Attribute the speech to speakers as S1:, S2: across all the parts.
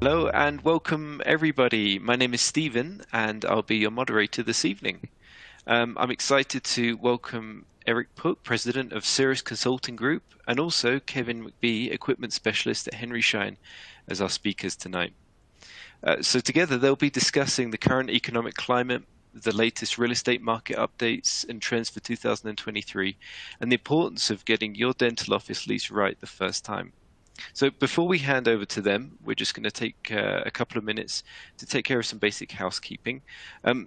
S1: Hello and welcome everybody. My name is Stephen and I'll be your moderator this evening. I'm excited to welcome Eric Pook, President of Cirrus Consulting Group, and also Kevin McBee, Equipment Specialist at Henry Schein, as our speakers tonight. So together they'll be discussing the current economic climate, the latest real estate market updates and trends for 2023, and the importance of getting your dental office lease right the first time. So before we hand over to them, we're just going to take a couple of minutes to take care of some basic housekeeping.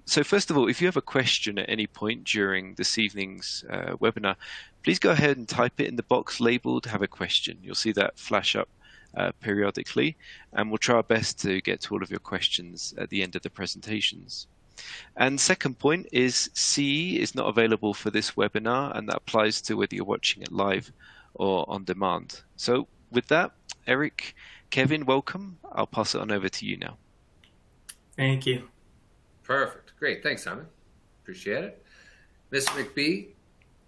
S1: So first of all, if you have a question at any point during this evening's webinar, please go ahead and type it in the box labeled "Have a question." You'll see that flash up periodically, and we'll try our best to get to all of your questions at the end of the presentations. And second point is CE is not available for this webinar, and that applies to whether you're watching it live or on demand. So with that, Eric, Kevin, welcome. I'll pass it on over to you now.
S2: Thank you.
S3: Perfect. Great. Thanks, Simon. Appreciate it. Mr. McBee,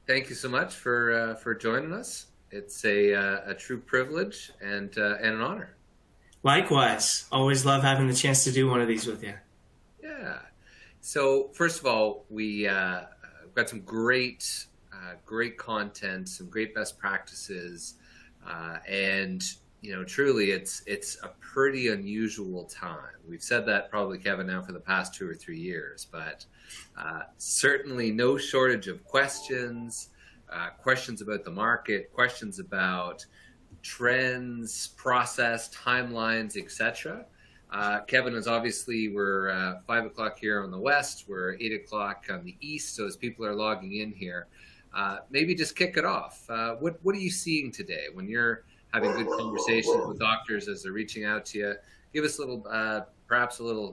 S3: thank you so much for joining us. It's a true privilege and an honor.
S2: Likewise. Always love having the chance to do one of these with you.
S3: Yeah. So first of all, we've got some great content, some great best practices. And truly, it's a pretty unusual time. We've said that probably, Kevin, now for the past 2 or 3 years, but certainly no shortage of questions about the market, questions about trends, process, timelines, etc. Kevin, is obviously we're 5 o'clock here on the west, we're 8 o'clock on the east. So as people are logging in here, maybe just kick it off. What are you seeing today when you're having good conversations with doctors as they're reaching out to you? Give us a little, perhaps a little,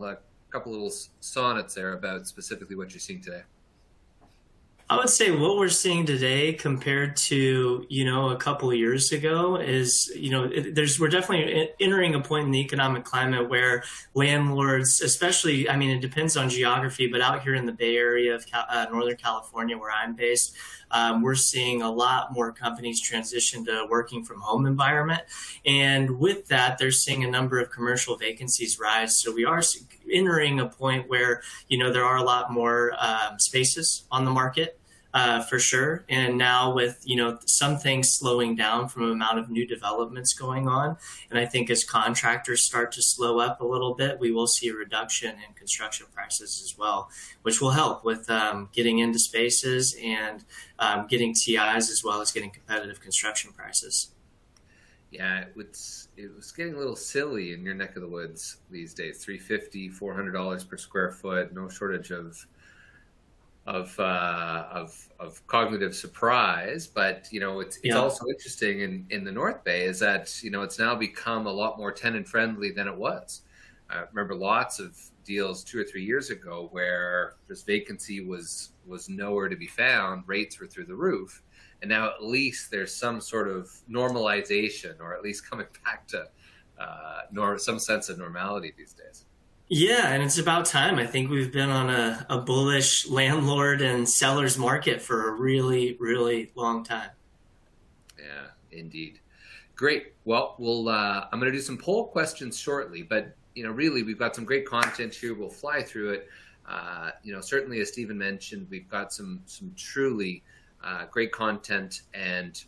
S3: couple little sonnets there about specifically what you're seeing today.
S2: I would say what we're seeing today compared to, a couple of years ago is, we're definitely entering a point in the economic climate where landlords, especially, it depends on geography, but out here in the Bay Area of Northern California, where I'm based, we're seeing a lot more companies transition to working from home environment. And with that, they're seeing a number of commercial vacancies rise. So we are entering a point where, there are a lot more spaces on the market. For sure. And now with, some things slowing down from the amount of new developments going on. And I think as contractors start to slow up a little bit, we will see a reduction in construction prices as well, which will help with getting into spaces and getting TIs as well as getting competitive construction prices.
S3: Yeah, it was getting a little silly in your neck of the woods these days. $350, $400 per square foot, no shortage of cognitive surprise, but it's also interesting in the North Bay is that it's now become a lot more tenant friendly than it was. I remember lots of deals 2 or 3 years ago where this vacancy was nowhere to be found, rates were through the roof, and now at least there's some sort of normalization, or at least coming back to some sense of normality these days.
S2: Yeah, and it's about time. I think we've been on a bullish landlord and sellers market for a really, really long time.
S3: Yeah, indeed. Great. Well, I'm going to do some poll questions shortly, but really we've got some great content here. We'll fly through it. Certainly as Stephen mentioned, we've got some truly great content, and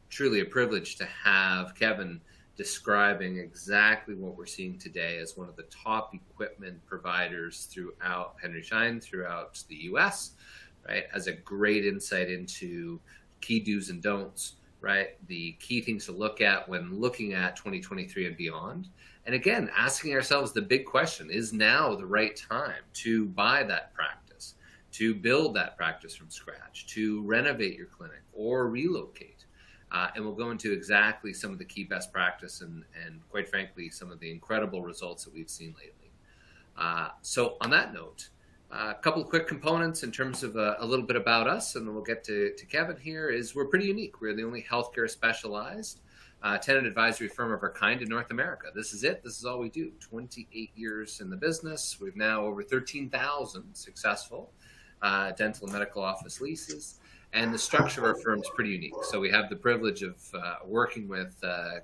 S3: truly a privilege to have Kevin describing exactly what we're seeing today as one of the top equipment providers throughout Henry Schein, throughout the US, right? Has a great insight into key do's and don'ts, right? The key things to look at when looking at 2023 and beyond. And again, asking ourselves the big question, is now the right time to buy that practice, to build that practice from scratch, to renovate your clinic or relocate? And we'll go into exactly some of the key best practice and quite frankly, some of the incredible results that we've seen lately. So on that note, a couple of quick components in terms of a little bit about us, and then we'll get to Kevin here, is we're pretty unique. We're the only healthcare specialized tenant advisory firm of our kind in North America. This is it. This is all we do. 28 years in the business. We've now over 13,000 successful dental and medical office leases. And the structure of our firm is pretty unique. So we have the privilege of working with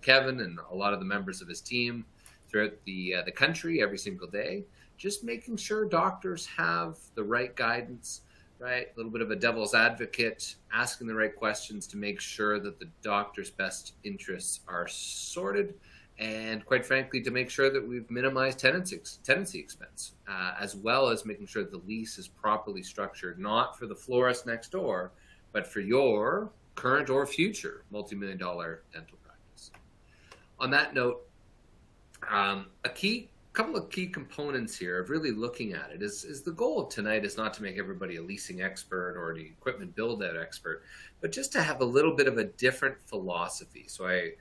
S3: Kevin and a lot of the members of his team throughout the country every single day. Just making sure doctors have the right guidance, right? A little bit of a devil's advocate, asking the right questions to make sure that the doctor's best interests are sorted, and quite frankly, to make sure that we've minimized tenancy expense, as well as making sure that the lease is properly structured, not for the florist next door, but for your current or future multi-million-dollar dental practice. On that note, couple of key components here of really looking at it is the goal of tonight is not to make everybody a leasing expert or the equipment build-out expert, but just to have a little bit of a different philosophy. So I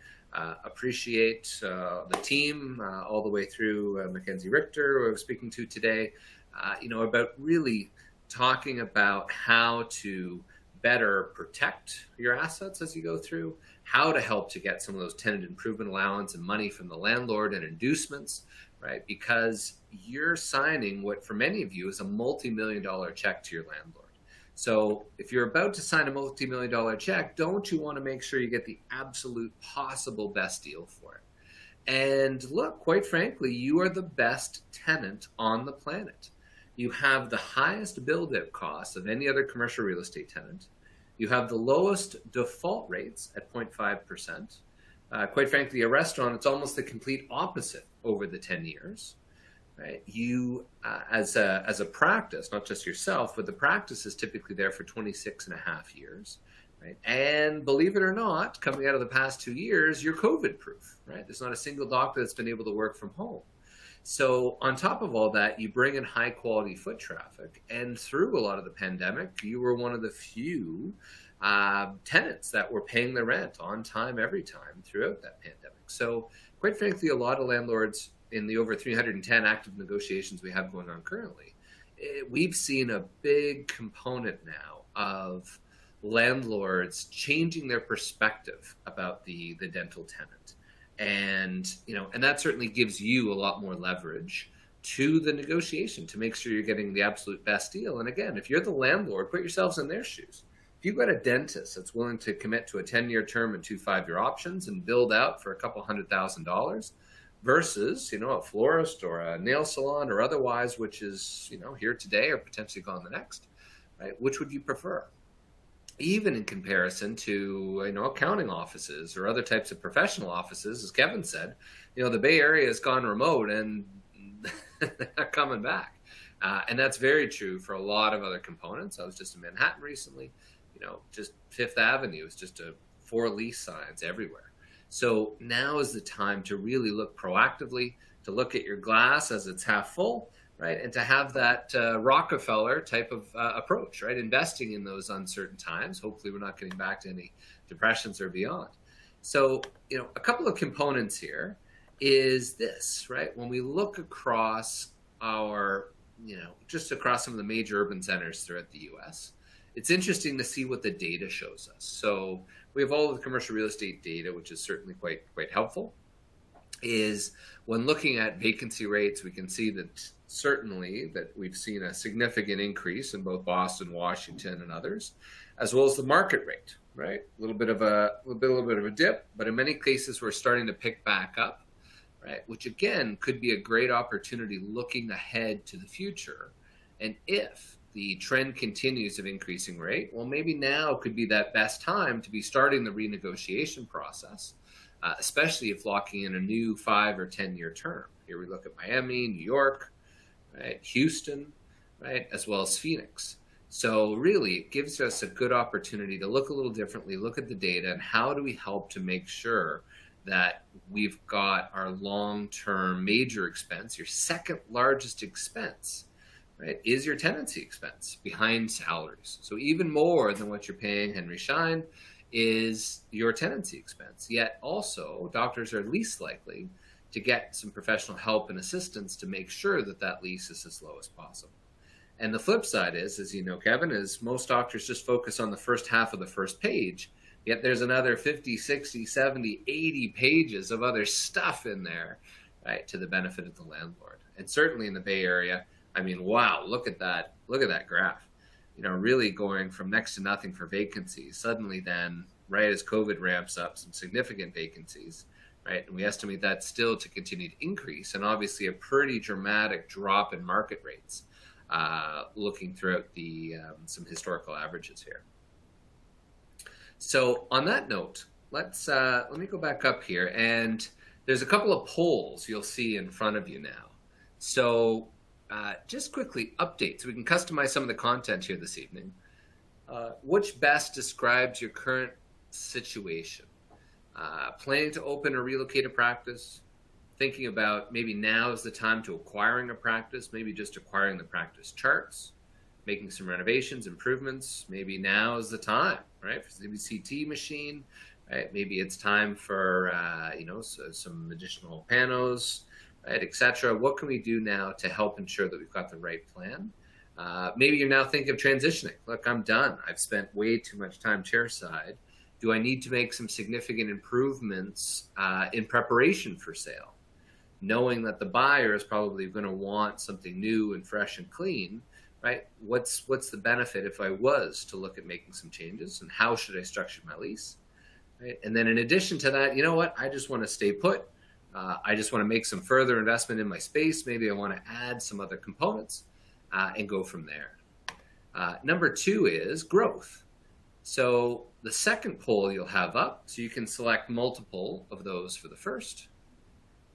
S3: appreciate the team all the way through Mackenzie Richter, who I was speaking to today, about really talking about how to better protect your assets as you go through, how to help to get some of those tenant improvement allowance and money from the landlord and inducements, right? Because you're signing what for many of you is a multi-million-dollar check to your landlord. So if you're about to sign a multi-million-dollar check, don't you want to make sure you get the absolute possible best deal for it? And look, quite frankly, you are the best tenant on the planet. You have the highest build-out costs of any other commercial real estate tenant. You have the lowest default rates at 0.5%. Quite frankly, a restaurant, it's almost the complete opposite over the 10 years. Right? You, as a practice, not just yourself, but the practice is typically there for 26 and a half years. Right? And believe it or not, coming out of the past 2 years, you're COVID proof. Right? There's not a single doctor that's been able to work from home. So on top of all that, you bring in high quality foot traffic. And through a lot of the pandemic, you were one of the few tenants that were paying the rent on time, every time throughout that pandemic. So quite frankly, a lot of landlords in the over 310 active negotiations we have going on currently, we've seen a big component now of landlords changing their perspective about the dental tenant. And, and that certainly gives you a lot more leverage to the negotiation to make sure you're getting the absolute best deal. And again, if you're the landlord, put yourselves in their shoes. If you've got a dentist that's willing to commit to a 10-year term and 2 5-year options and build out for a couple $100,000 versus, a florist or a nail salon or otherwise, which is, here today or potentially gone the next, right? Which would you prefer? Even in comparison to, accounting offices or other types of professional offices, as Kevin said, the Bay Area has gone remote and they're not coming back. And that's very true for a lot of other components. I was just in Manhattan recently, just Fifth Avenue is just 4 lease signs everywhere. So now is the time to really look proactively, to look at your glass as it's half full, right? And to have that Rockefeller type of approach, right? Investing in those uncertain times. Hopefully we're not getting back to any depressions or beyond. So, a couple of components here is this, right? When we look across just across some of the major urban centers throughout the US, it's interesting to see what the data shows us. So we have all of the commercial real estate data, which is certainly quite helpful. Is when looking at vacancy rates, we can see that certainly that we've seen a significant increase in both Boston, Washington, and others, as well as the market rate, right? A little bit of a dip, but in many cases we're starting to pick back up, right? Which again could be a great opportunity looking ahead to the future. And if the trend continues of increasing rate, well, maybe now could be that best time to be starting the renegotiation process. Especially if locking in a new 5 or 10-year term. Here we look at Miami, New York, right, Houston, right, as well as Phoenix. So really, it gives us a good opportunity to look a little differently, look at the data, and how do we help to make sure that we've got our long-term major expense, your second largest expense, right, is your tenancy expense behind salaries. So even more than what you're paying Henry Schein is your tenancy expense. Yet also, doctors are least likely to get some professional help and assistance to make sure that that lease is as low as possible. And the flip side is, as you know, Kevin, is most doctors just focus on the first half of the first page, yet there's another 50, 60, 70, 80 pages of other stuff in there, right, to the benefit of the landlord. And certainly in the Bay Area, wow, look at that graph. Really going from next to nothing for vacancies. Suddenly then, right as COVID ramps up, some significant vacancies, right? And we estimate that still to continue to increase, and obviously a pretty dramatic drop in market rates, looking throughout the some historical averages here. So on that note, let me go back up here, and there's a couple of polls you'll see in front of you now. So just quickly update, so we can customize some of the content here this evening. Which best describes your current situation? Planning to open or relocate a practice? Thinking about maybe now is the time to acquiring a practice, maybe just acquiring the practice charts, making some renovations, improvements. Maybe now is the time, right, for the CT machine, right? Maybe it's time for, some additional panos, right, etc. What can we do now to help ensure that we've got the right plan? Maybe you're now thinking of transitioning. Look, I'm done. I've spent way too much time chairside. Do I need to make some significant improvements in preparation for sale? Knowing that the buyer is probably going to want something new and fresh and clean, right? What's the benefit if I was to look at making some changes, and how should I structure my lease? Right? And then in addition to that, you know what? I just want to stay put. I just want to make some further investment in my space. Maybe I want to add some other components and go from there. Number 2 is growth. So the second poll you'll have up, so you can select multiple of those for the first.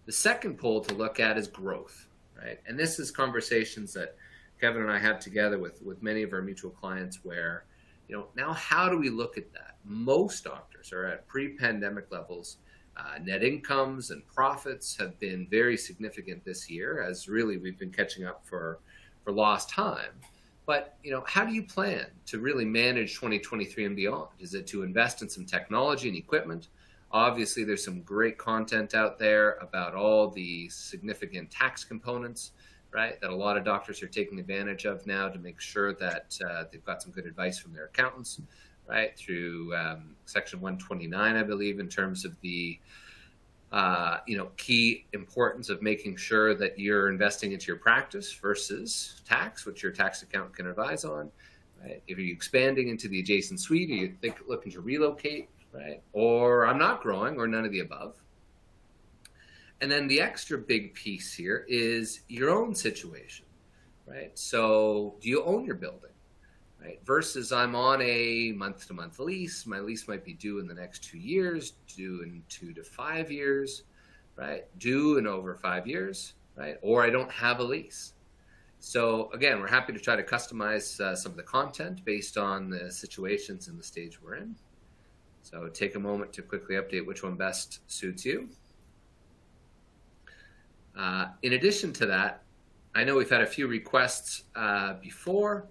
S3: The second poll to look at is growth, right? And this is conversations that Kevin and I have together with many of our mutual clients where, now how do we look at that? Most doctors are at pre-pandemic levels. Net incomes and profits have been very significant this year, as really we've been catching up for lost time. But, how do you plan to really manage 2023 and beyond? Is it to invest in some technology and equipment? Obviously, there's some great content out there about all the significant tax components, right, that a lot of doctors are taking advantage of now to make sure that they've got some good advice from their accountants, right, through Section 129, I believe, in terms of the key importance of making sure that you're investing into your practice versus tax, which your tax accountant can advise on. Right? If you're expanding into the adjacent suite, or you're looking to relocate, right? Or I'm not growing, or none of the above. And then the extra big piece here is your own situation, right? So do you own your building? Right? Versus I'm on a month-to-month lease. My lease might be due in the next 2 years, due in 2 to 5 years, right? Due in over 5 years, right? Or I don't have a lease. So again, we're happy to try to customize some of the content based on the situations and the stage we're in. So take a moment to quickly update which one best suits you. In addition to that, I know we've had a few requests before.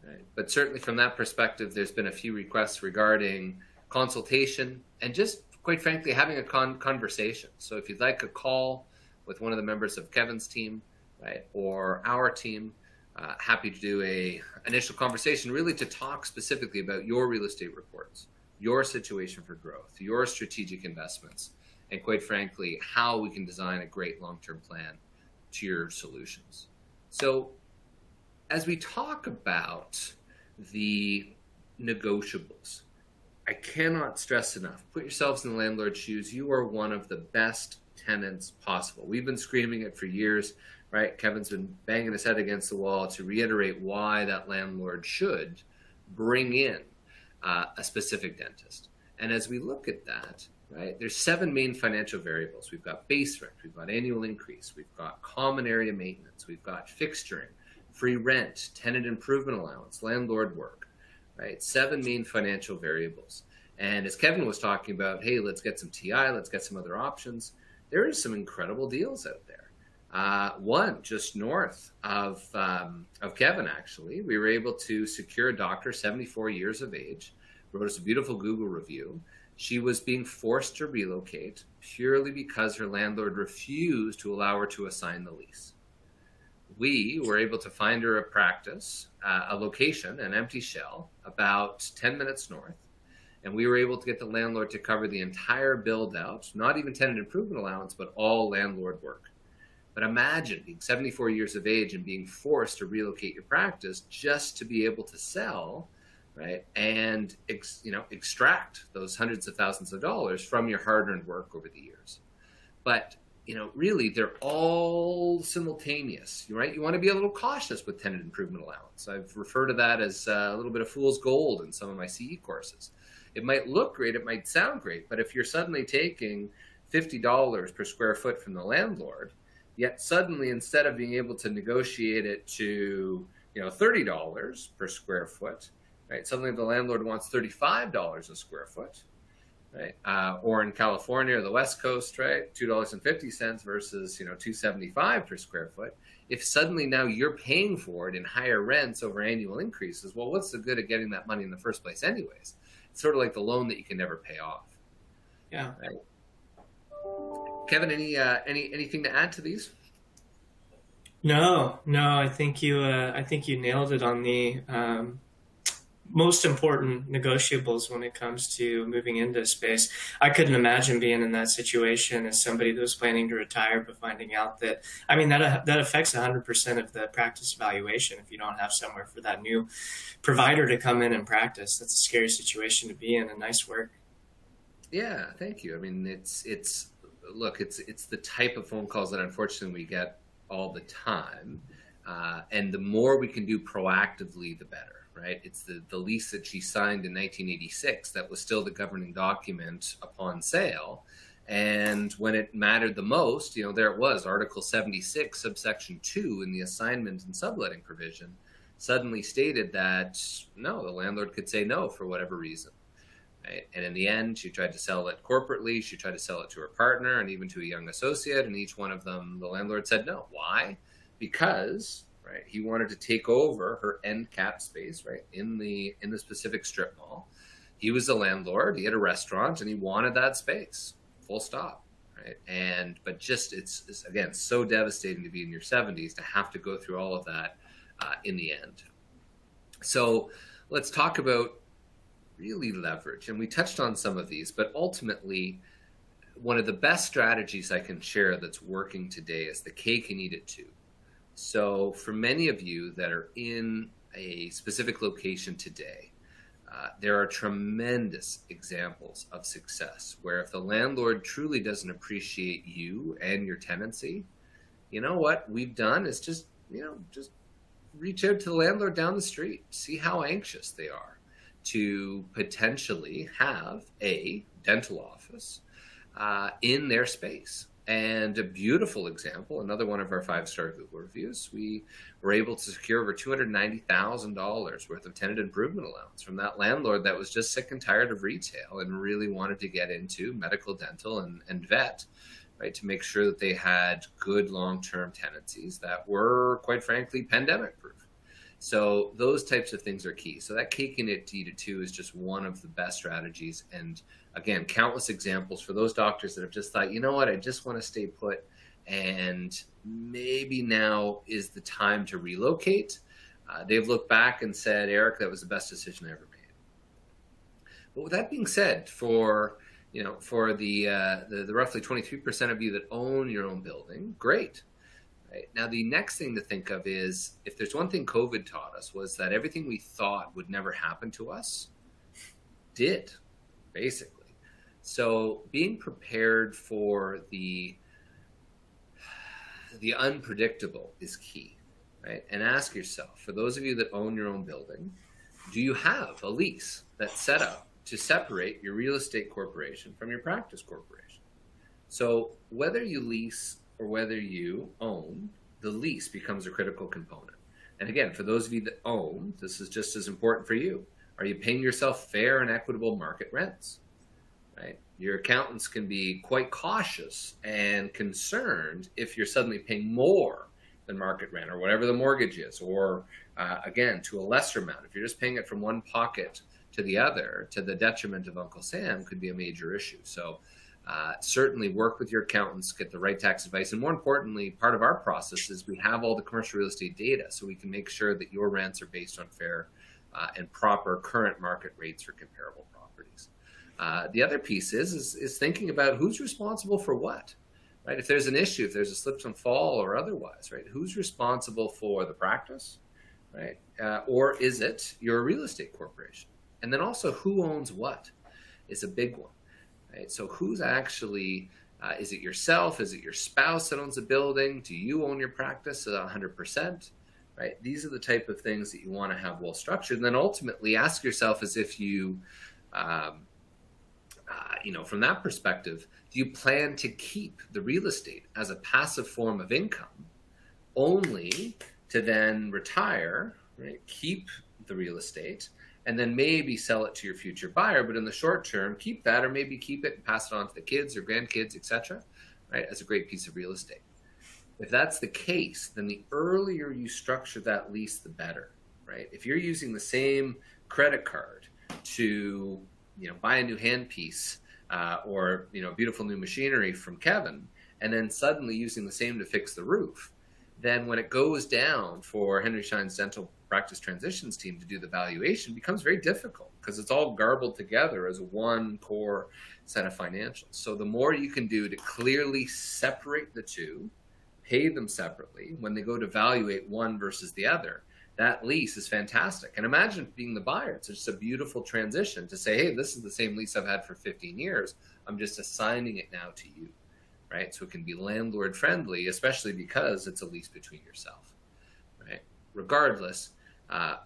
S3: Right. But certainly from that perspective, there's been a few requests regarding consultation and just, quite frankly, having a conversation. So if you'd like a call with one of the members of Kevin's team, right, or our team, happy to do a initial conversation really to talk specifically about your real estate reports, your situation for growth, your strategic investments, and quite frankly, how we can design a great long-term plan to your solutions. So as we talk about the negotiables, I cannot stress enough, put yourselves in the landlord's shoes. You are one of the best tenants possible. We've been screaming it for years, right? Kevin's been banging his head against the wall to reiterate why that landlord should bring in a specific dentist. And as we look at that, right, there's 7 main financial variables. We've got base rent, we've got annual increase, we've got common area maintenance, we've got fixturing, free rent, tenant improvement allowance, landlord work, right? 7 main financial variables. And as Kevin was talking about, hey, let's get some TI, let's get some other options. There is some incredible deals out there. One just north of Kevin, actually, we were able to secure a doctor, 74 years of age, wrote us a beautiful Google review. She was being forced to relocate purely because her landlord refused to allow her to assign the lease. We were able to find her a practice, a location, an empty shell, about 10 minutes north. And we were able to get the landlord to cover the entire build out, not even tenant improvement allowance, but all landlord work. But imagine being 74 years of age and being forced to relocate your practice just to be able to sell, right? And extract those hundreds of thousands of dollars from your hard-earned work over the years. But really, they're all simultaneous, right? You want to be a little cautious with tenant improvement allowance. I've referred to that as a little bit of fool's gold in some of my CE courses. It might look great, it might sound great, but if you're suddenly taking $50 per square foot from the landlord, yet suddenly instead of being able to negotiate it to $30 per square foot, right? Suddenly the landlord wants $35 a square foot, right? Or in California or the West Coast, right? $2.50 versus $2.75 per square foot. If suddenly now you're paying for it in higher rents over annual increases, well, what's the good of getting that money in the first place anyways? It's sort of like the loan that you can never pay off.
S2: Yeah.
S3: Right? Kevin, anything to add to these?
S2: No, I think you nailed it on the most important negotiables when it comes to moving into a space. I couldn't imagine being in that situation as somebody that was planning to retire, but finding out that, that affects 100% of the practice valuation if you don't have somewhere for that new provider to come in and practice. That's a scary situation to be in, and nice work.
S3: Yeah, thank you. It's the type of phone calls that unfortunately we get all the time. And the more we can do proactively, the better. Right? It's the lease that she signed in 1986 that was still the governing document upon sale. And when it mattered the most, there it was, Article 76, subsection 2 in the assignment and subletting provision suddenly stated that no, the landlord could say no for whatever reason. Right? And in the end, she tried to sell it corporately, she tried to sell it to her partner and even to a young associate, and each one of them, the landlord said no. Why? Because right, he wanted to take over her end cap space, right, in the specific strip mall. He was the landlord. He had a restaurant, and he wanted that space. Full stop. Right, but just it's again so devastating to be in your 70s to have to go through all of that in the end. So let's talk about really leverage, and we touched on some of these, but ultimately, one of the best strategies I can share that's working today is the cake and eat it too. So for many of you that are in a specific location today, there are tremendous examples of success where if the landlord truly doesn't appreciate you and your tenancy, what we've done is just reach out to the landlord down the street, see how anxious they are to potentially have a dental office in their space. And a beautiful example, another one of our 5-star Google reviews, we were able to secure over $290,000 worth of tenant improvement allowance from that landlord that was just sick and tired of retail and really wanted to get into medical, dental, and vet, right, to make sure that they had good long-term tenancies that were, quite frankly, pandemic-proof. So those types of things are key. So that cake and eat it too is just one of the best strategies. And again, countless examples for those doctors that have just thought, I just want to stay put, and maybe now is the time to relocate. They've looked back and said, Eric, that was the best decision I ever made. But with that being said, for the roughly 23% of you that own your own building, great. Right. Now, the next thing to think of is, if there's one thing COVID taught us, was that everything we thought would never happen to us did, basically. So being prepared for the unpredictable is key, right? And ask yourself, for those of you that own your own building, do you have a lease that's set up to separate your real estate corporation from your practice corporation? So whether you lease or whether you own, the lease becomes a critical component. And again, for those of you that own, this is just as important for you. Are you paying yourself fair and equitable market rents? Right? Your accountants can be quite cautious and concerned if you're suddenly paying more than market rent or whatever the mortgage is, or again, to a lesser amount. If you're just paying it from one pocket to the other, to the detriment of Uncle Sam, could be a major issue. So certainly work with your accountants, get the right tax advice. And more importantly, part of our process is we have all the commercial real estate data so we can make sure that your rents are based on fair and proper current market rates for comparable properties. The other piece is thinking about who's responsible for what, right? If there's an issue, if there's a slip and fall or otherwise, right? Who's responsible for the practice? right? Or is it you're a real estate corporation? And then also who owns what is a big one, right? So who's actually, is it yourself? Is it your spouse that owns a building? Do you own your practice 100%? Right? These are the type of things that you want to have well structured. And then ultimately ask yourself as if you, from that perspective, do you plan to keep the real estate as a passive form of income only to then retire, right? Keep the real estate and then maybe sell it to your future buyer, but in the short term, keep that, or maybe keep it and pass it on to the kids or grandkids, etc., right? As a great piece of real estate. If that's the case, then the earlier you structure that lease, the better, right? If you're using the same credit card to, buy a new handpiece or, beautiful new machinery from Kevin, and then suddenly using the same to fix the roof, then when it goes down for Henry Schein's dental practice transitions team to do the valuation, it becomes very difficult because it's all garbled together as one core set of financials. So the more you can do to clearly separate the two, pay them separately when they go to evaluate one versus the other, that lease is fantastic. And imagine being the buyer. It's just a beautiful transition to say, hey, this is the same lease I've had for 15 years. I'm just assigning it now to you, right? So it can be landlord friendly, especially because it's a lease between yourself, right? Regardless,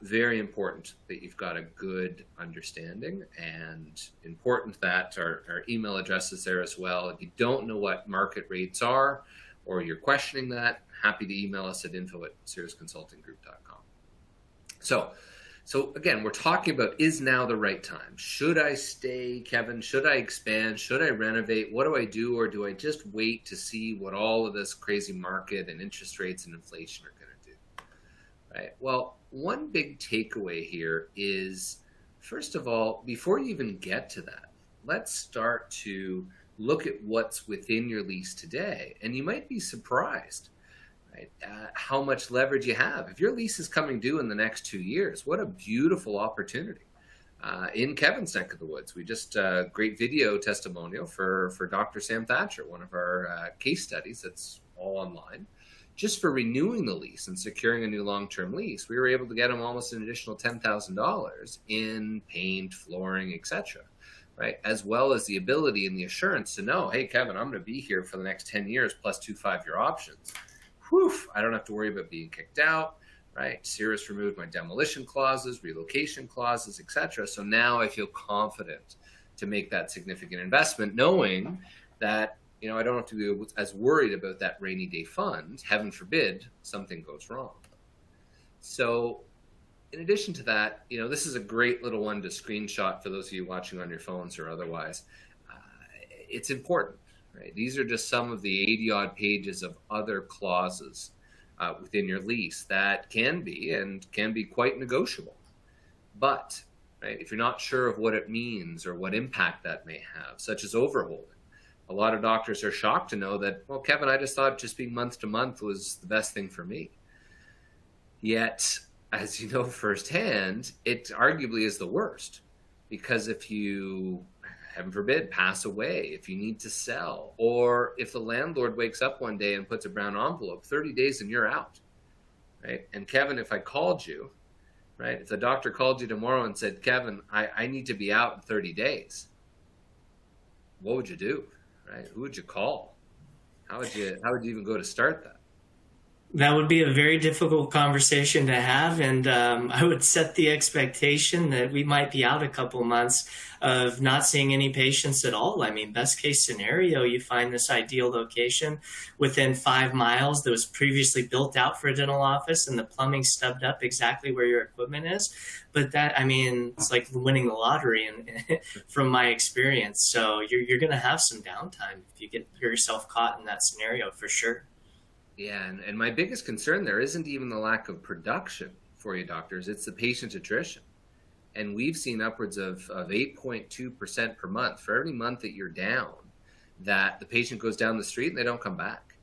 S3: very important that you've got a good understanding, and important that our email address is there as well. If you don't know what market rates are, or you're questioning that, happy to email us at info@cirrusconsultinggroup.com. So again, we're talking about, is now the right time? Should I stay, Kevin? Should I expand? Should I renovate? What do I do? Or do I just wait to see what all of this crazy market and interest rates and inflation are going to do? Right? Well, one big takeaway here is, first of all, before you even get to that, let's start to look at what's within your lease today. And you might be surprised, right, how much leverage you have. If your lease is coming due in the next 2 years, what a beautiful opportunity. In Kevin's neck of the woods, we just great video testimonial for Dr. Sam Thatcher, one of our case studies that's all online. Just for renewing the lease and securing a new long-term lease, we were able to get him almost an additional $10,000 in paint, flooring, etc., right? As well as the ability and the assurance to know, hey, Kevin, I'm going to be here for the next 10 years plus 2 5-year options. Whew, I don't have to worry about being kicked out, right? Cirrus removed my demolition clauses, relocation clauses, etc. So now I feel confident to make that significant investment, knowing that, I don't have to be as worried about that rainy day fund. Heaven forbid something goes wrong. So in addition to that, this is a great little one to screenshot for those of you watching on your phones or otherwise. It's important, right? These are just some of the 80-odd pages of other clauses within your lease that can be quite negotiable. But, right, if you're not sure of what it means or what impact that may have, such as overholding, a lot of doctors are shocked to know that, well, Kevin, I just thought just being month to month was the best thing for me. Yet, as you know firsthand, it arguably is the worst, because if you, heaven forbid, pass away, if you need to sell, or if the landlord wakes up one day and puts a brown envelope, 30 days and you're out, right? And Kevin, if I called you, right, if the doctor called you tomorrow and said, Kevin, I need to be out in 30 days, what would you do, right? Who would you call? How would you even go to start that?
S2: That would be a very difficult conversation to have, and I would set the expectation that we might be out a couple months of not seeing any patients at all. I mean, best case scenario, you find this ideal location within 5 miles that was previously built out for a dental office, and the plumbing stubbed up exactly where your equipment is. But that, I mean, it's like winning the lottery, and from my experience. So you're going to have some downtime if you get yourself caught in that scenario, for sure.
S3: Yeah, and my biggest concern there isn't even the lack of production for you doctors, it's the patient attrition. And we've seen upwards of 8.2% per month for every month that you're down, that the patient goes down the street and they don't come back.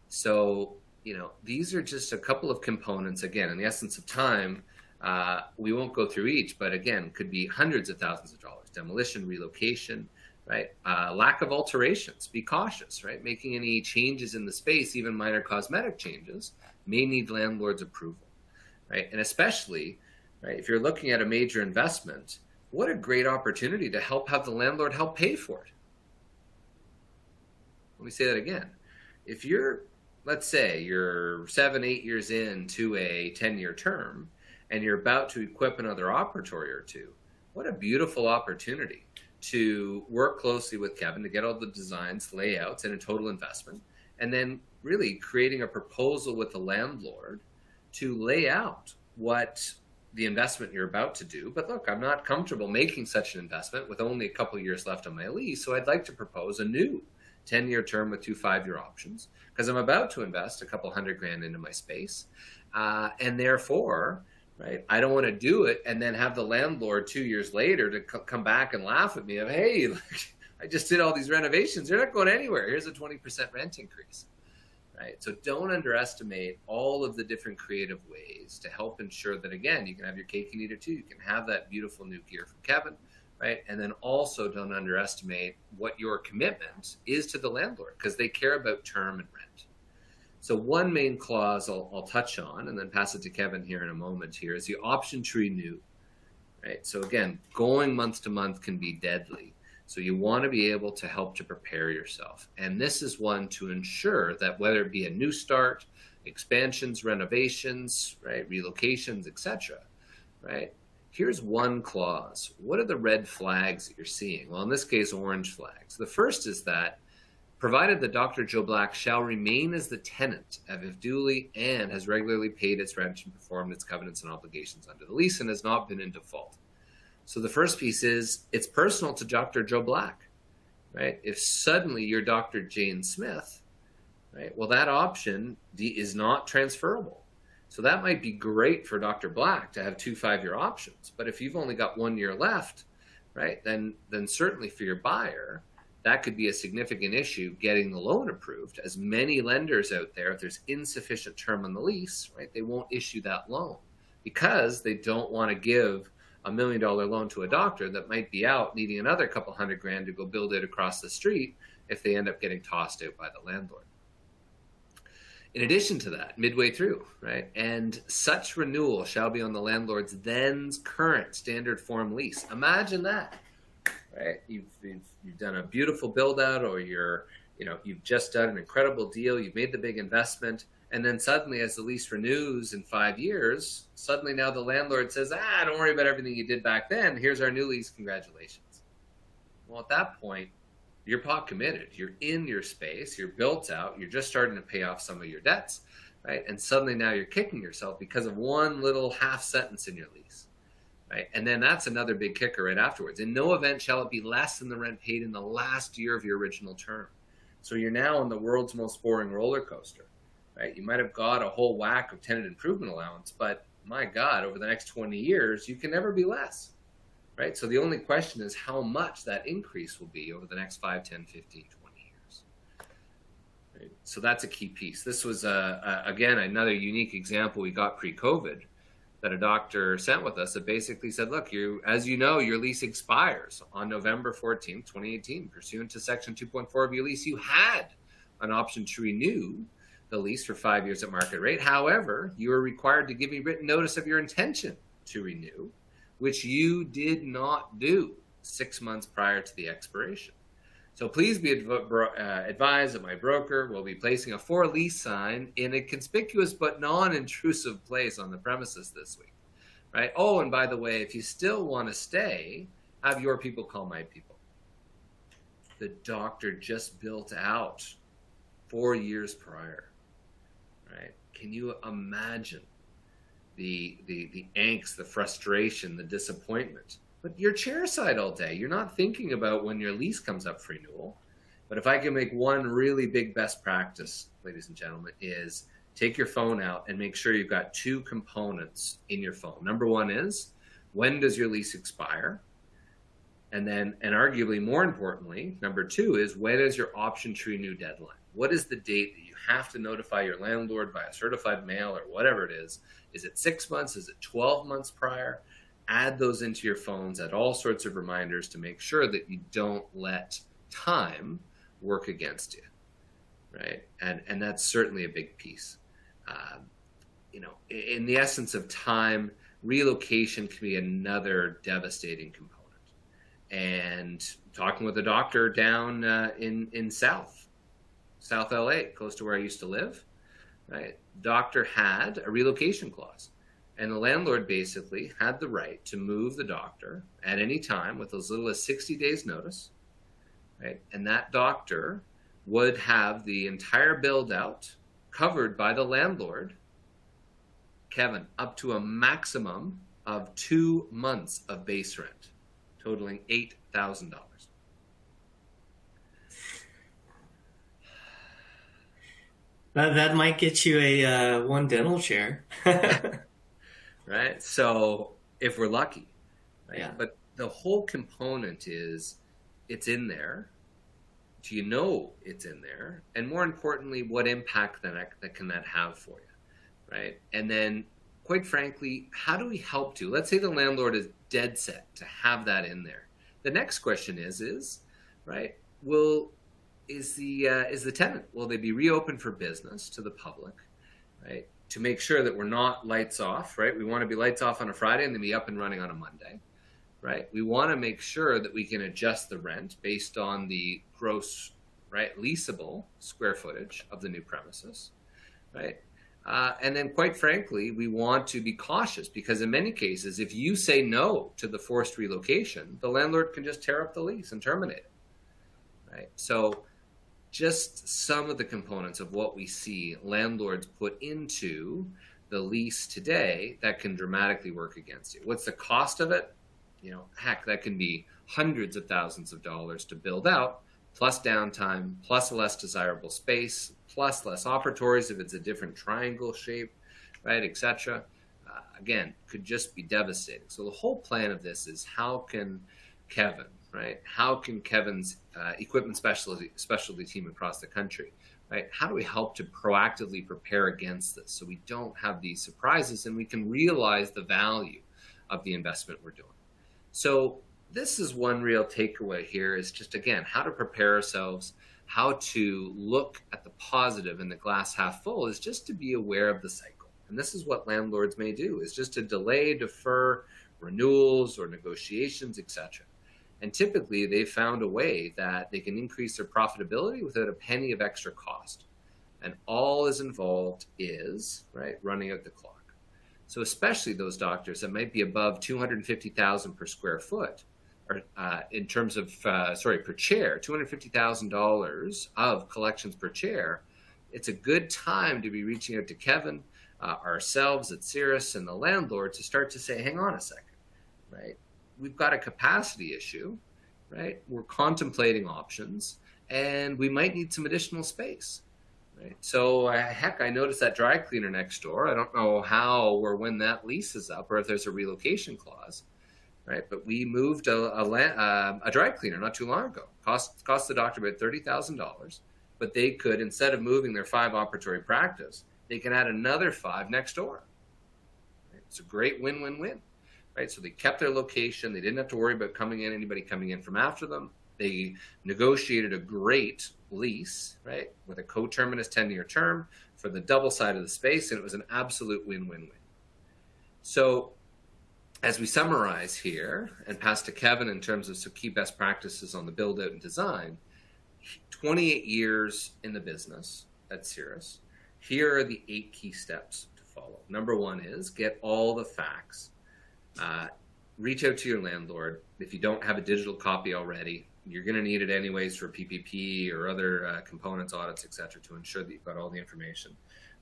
S3: So, these are just a couple of components. Again, in the essence of time, we won't go through each, but again, could be hundreds of thousands of dollars. Demolition, relocation, right? Lack of alterations. Be cautious, right? Making any changes in the space, even minor cosmetic changes, may need landlord's approval, right? And especially, right, if you're looking at a major investment, what a great opportunity to have the landlord help pay for it. Let me say that again. If you're, let's say you're 7-8 years into a 10-year term and you're about to equip another operatory or two, what a beautiful opportunity to work closely with Kevin to get all the designs, layouts, and a total investment, and then really creating a proposal with the landlord to lay out what the investment you're about to do. But look, I'm not comfortable making such an investment with only a couple of years left on my lease, so I'd like to propose a new 10-year term with 2 5-year options because I'm about to invest a couple $100,000 into my space, and therefore, right, I don't want to do it and then have the landlord 2 years later to come back and laugh at me of, hey, look, I just did all these renovations, they're not going anywhere, here's a 20% rent increase. Right? So don't underestimate all of the different creative ways to help ensure that, again, you can have your cake and eat it too. You can have that beautiful new gear from Kevin, right? And then also don't underestimate what your commitment is to the landlord because they care about term and rent. So one main clause I'll touch on and then pass it to Kevin here in a moment here is the option to renew, right? So again, going month to month can be deadly. So you want to be able to help to prepare yourself. And this is one to ensure that whether it be a new start, expansions, renovations, right, relocations, etc., right? Here's one clause. What are the red flags that you're seeing? Well, in this case, orange flags. The first is that provided that Dr. Joe Black shall remain as the tenant if duly and has regularly paid its rent and performed its covenants and obligations under the lease and has not been in default. So the first piece is it's personal to Dr. Joe Black, right? If suddenly you're Dr. Jane Smith, right? Well, that option is not transferable. So that might be great for Dr. Black to have 2 5-year options. But if you've only got 1 year left, right, then certainly for your buyer, that could be a significant issue getting the loan approved. As many lenders out there, if there's insufficient term on the lease, right, they won't issue that loan because they don't want to give $1 million loan to a doctor that might be out needing another couple $100,000 to go build it across the street if they end up getting tossed out by the landlord. In addition to that, midway through, right, and such renewal shall be on the landlord's then current standard form lease. Imagine that, right? You've done a beautiful build out, or you've just done an incredible deal. You've made the big investment. And then suddenly, as the lease renews in 5 years, suddenly now the landlord says, don't worry about everything you did back then. Here's our new lease. Congratulations. Well, at that point, you're pot committed. You're in your space. You're built out. You're just starting to pay off some of your debts, right? And suddenly now you're kicking yourself because of one little half sentence in your lease, right? And then that's another big kicker right afterwards. In no event shall it be less than the rent paid in the last year of your original term. So you're now on the world's most boring roller coaster. Right? You might have got a whole whack of tenant improvement allowance, but my God, over the next 20 years, you can never be less, right? So the only question is how much that increase will be over the next 5, 10, 15, 20 years. Right? So that's a key piece. This was, again, another unique example we got pre-COVID that a doctor sent with us that basically said, look, as you know, your lease expires on November 14th, 2018. Pursuant to Section 2.4 of your lease, you had an option to renew the lease for 5 years at market rate. However, you are required to give me written notice of your intention to renew, which you did not do 6 months prior to the expiration. So please be advised that my broker will be placing a for lease sign in a conspicuous but non-intrusive place on the premises this week, right? Oh, and by the way, if you still want to stay, have your people call my people. The doctor just built out 4 years prior. Right? Can you imagine the angst, the frustration, the disappointment? But you're chairside all day. You're not thinking about when your lease comes up for renewal. But if I can make one really big best practice, ladies and gentlemen, is take your phone out and make sure you've got 2 components in your phone. Number one is, when does your lease expire? And arguably more importantly, number 2 is, when is your option to renew deadline? What is the date that you have to notify your landlord by a certified mail or whatever it is? Is it 6 months? Is it 12 months prior? Add those into your phones, add all sorts of reminders to make sure that you don't let time work against you, right? And that's certainly a big piece. in the essence of time, relocation can be another devastating component. And talking with a doctor down in South LA, close to where I used to live, right? Doctor had a relocation clause, and the landlord basically had the right to move the doctor at any time with as little as 60 days notice, right? And that doctor would have the entire build out covered by the landlord, Kevin, up to a maximum of 2 months of base rent, totaling $8,000.
S2: That might get you a one dental chair.
S3: Right? So if we're lucky, right?
S2: Yeah.
S3: But the whole component is it's in there. Do you know it's in there? And more importantly, what impact that can that have for you, right? And then, quite frankly, how do we help to? Let's say the landlord is dead set to have that in there. The next question is right? Is the tenant, will they be reopened for business to the public, right? To make sure that we're not lights off, right? We want to be lights off on a Friday and then be up and running on a Monday, right? We want to make sure that we can adjust the rent based on the gross, right, leasable square footage of the new premises, right? And then, quite frankly, we want to be cautious because in many cases, if you say no to the forced relocation, the landlord can just tear up the lease and terminate it, right? So just some of the components of what we see landlords put into the lease today that can dramatically work against you. What's the cost of it? Heck, that can be hundreds of thousands of dollars to build out, plus downtime, plus a less desirable space, plus less operatories if it's a different triangle shape, right, etc. Again, could just be devastating. So the whole plan of this is how can Kevin, right? How can Kevin's equipment specialty team across the country, right? How do we help to proactively prepare against this so we don't have these surprises and we can realize the value of the investment we're doing? So this is one real takeaway here is just, again, how to prepare ourselves, how to look at the positive in the glass half full is just to be aware of the cycle. And this is what landlords may do, is just to delay, defer renewals or negotiations, etc. And typically they've found a way that they can increase their profitability without a penny of extra cost. And all is involved is, right, running out the clock. So especially those doctors that might be above $250,000 per square foot, or in terms of, per chair, $250,000 of collections per chair, it's a good time to be reaching out to Kevin, ourselves at Cirrus, and the landlord to start to say, hang on a second, right? We've got a capacity issue, right? We're contemplating options, and we might need some additional space. Right. So, heck, I noticed that dry cleaner next door. I don't know how or when that lease is up or if there's a relocation clause, right? But we moved a dry cleaner not too long ago. Cost the doctor about $30,000, but they could, instead of moving their 5 operatory practice, they can add another 5 next door. Right? It's a great win-win-win, right? So they kept their location. They didn't have to worry about anybody coming in from after them. They negotiated a great lease, right, with a coterminous 10-year term for the double side of the space, and it was an absolute win-win-win. So as we summarize here and pass to Kevin in terms of some key best practices on the build-out and design, 28 years in the business at Cirrus, here are the 8 key steps to follow. Number 1 is get all the facts. Reach out to your landlord. If you don't have a digital copy already, you're going to need it anyways for PPP or other components, audits, et cetera, to ensure that you've got all the information.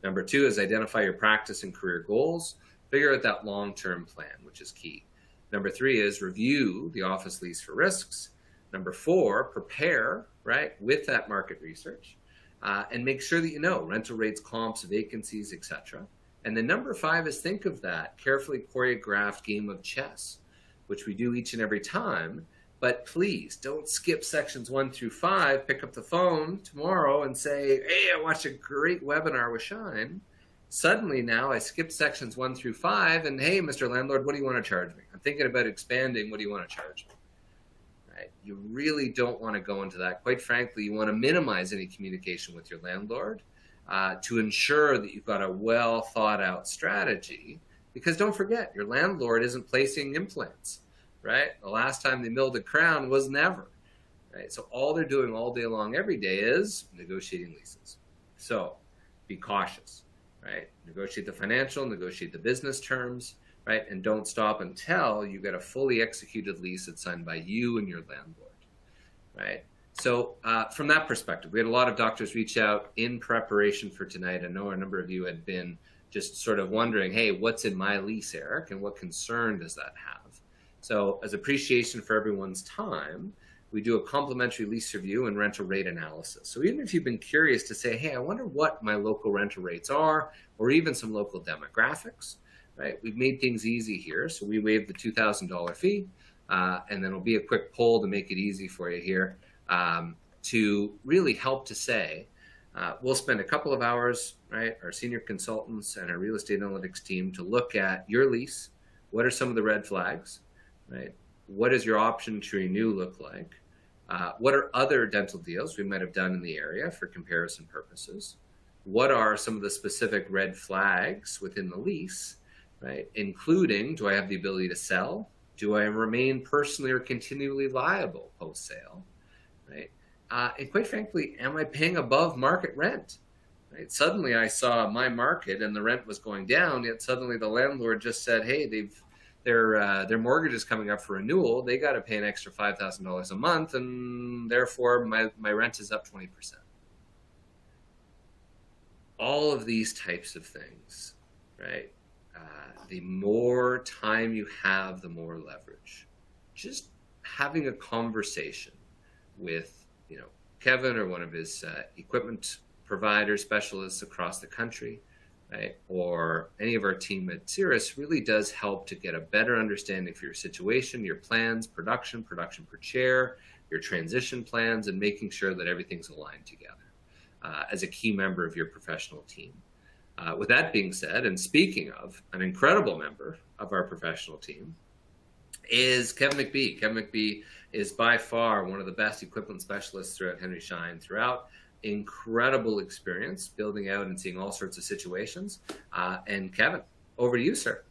S3: Number 2 is identify your practice and career goals. Figure out that long-term plan, which is key. Number 3 is review the office lease for risks. Number 4, prepare, right, with that market research, and make sure that you know rental rates, comps, vacancies, et cetera. And then number 5 is think of that carefully choreographed game of chess, which we do each and every time. But please don't skip sections 1 through 5. Pick up the phone tomorrow and say, hey, I watched a great webinar with Schein. Suddenly now I skipped sections 1 through 5 and, hey, Mr. Landlord, what do you want to charge me? I'm thinking about expanding. What do you want to charge me? Right? You really don't want to go into that. Quite frankly, you want to minimize any communication with your landlord to ensure that you've got a well thought out strategy. Because don't forget, your landlord isn't placing implants, right? The last time they milled a crown was never, right? So all they're doing all day long, every day is negotiating leases. So be cautious, right? Negotiate the financial, negotiate the business terms, right? And don't stop until you get a fully executed lease that's signed by you and your landlord, right? So from that perspective, we had a lot of doctors reach out in preparation for tonight. I know a number of you had been just sort of wondering, hey, what's in my lease, Eric, and what concern does that have? So as appreciation for everyone's time, we do a complimentary lease review and rental rate analysis. So even if you've been curious to say, hey, I wonder what my local rental rates are, or even some local demographics, right? We've made things easy here. So we waived the $2,000 fee, and then it'll be a quick poll to make it easy for you here, to really help to say, we'll spend a couple of hours, right, our senior consultants and our real estate analytics team to look at your lease. What are some of the red flags, right? What does your option to renew look like? What are other dental deals we might have done in the area for comparison purposes? What are some of the specific red flags within the lease, right? Including, do I have the ability to sell? Do I remain personally or continually liable post-sale, right? And quite frankly, am I paying above market rent? Right? Suddenly I saw my market and the rent was going down, yet suddenly the landlord just said, hey, their mortgage is coming up for renewal. They got to pay an extra $5,000 a month, and therefore my rent is up 20%. All of these types of things, right? The more time you have, the more leverage. Just having a conversation with Kevin or one of his equipment provider specialists across the country, right, or any of our team at Cirrus really does help to get a better understanding for your situation, your plans, production per chair, your transition plans, and making sure that everything's aligned together as a key member of your professional team. With that being said, and speaking of an incredible member of our professional team, is Kevin McBee. Kevin McBee is by far one of the best equipment specialists throughout Henry Schein, throughout incredible experience building out and seeing all sorts of situations. And Kevin, over to you, sir.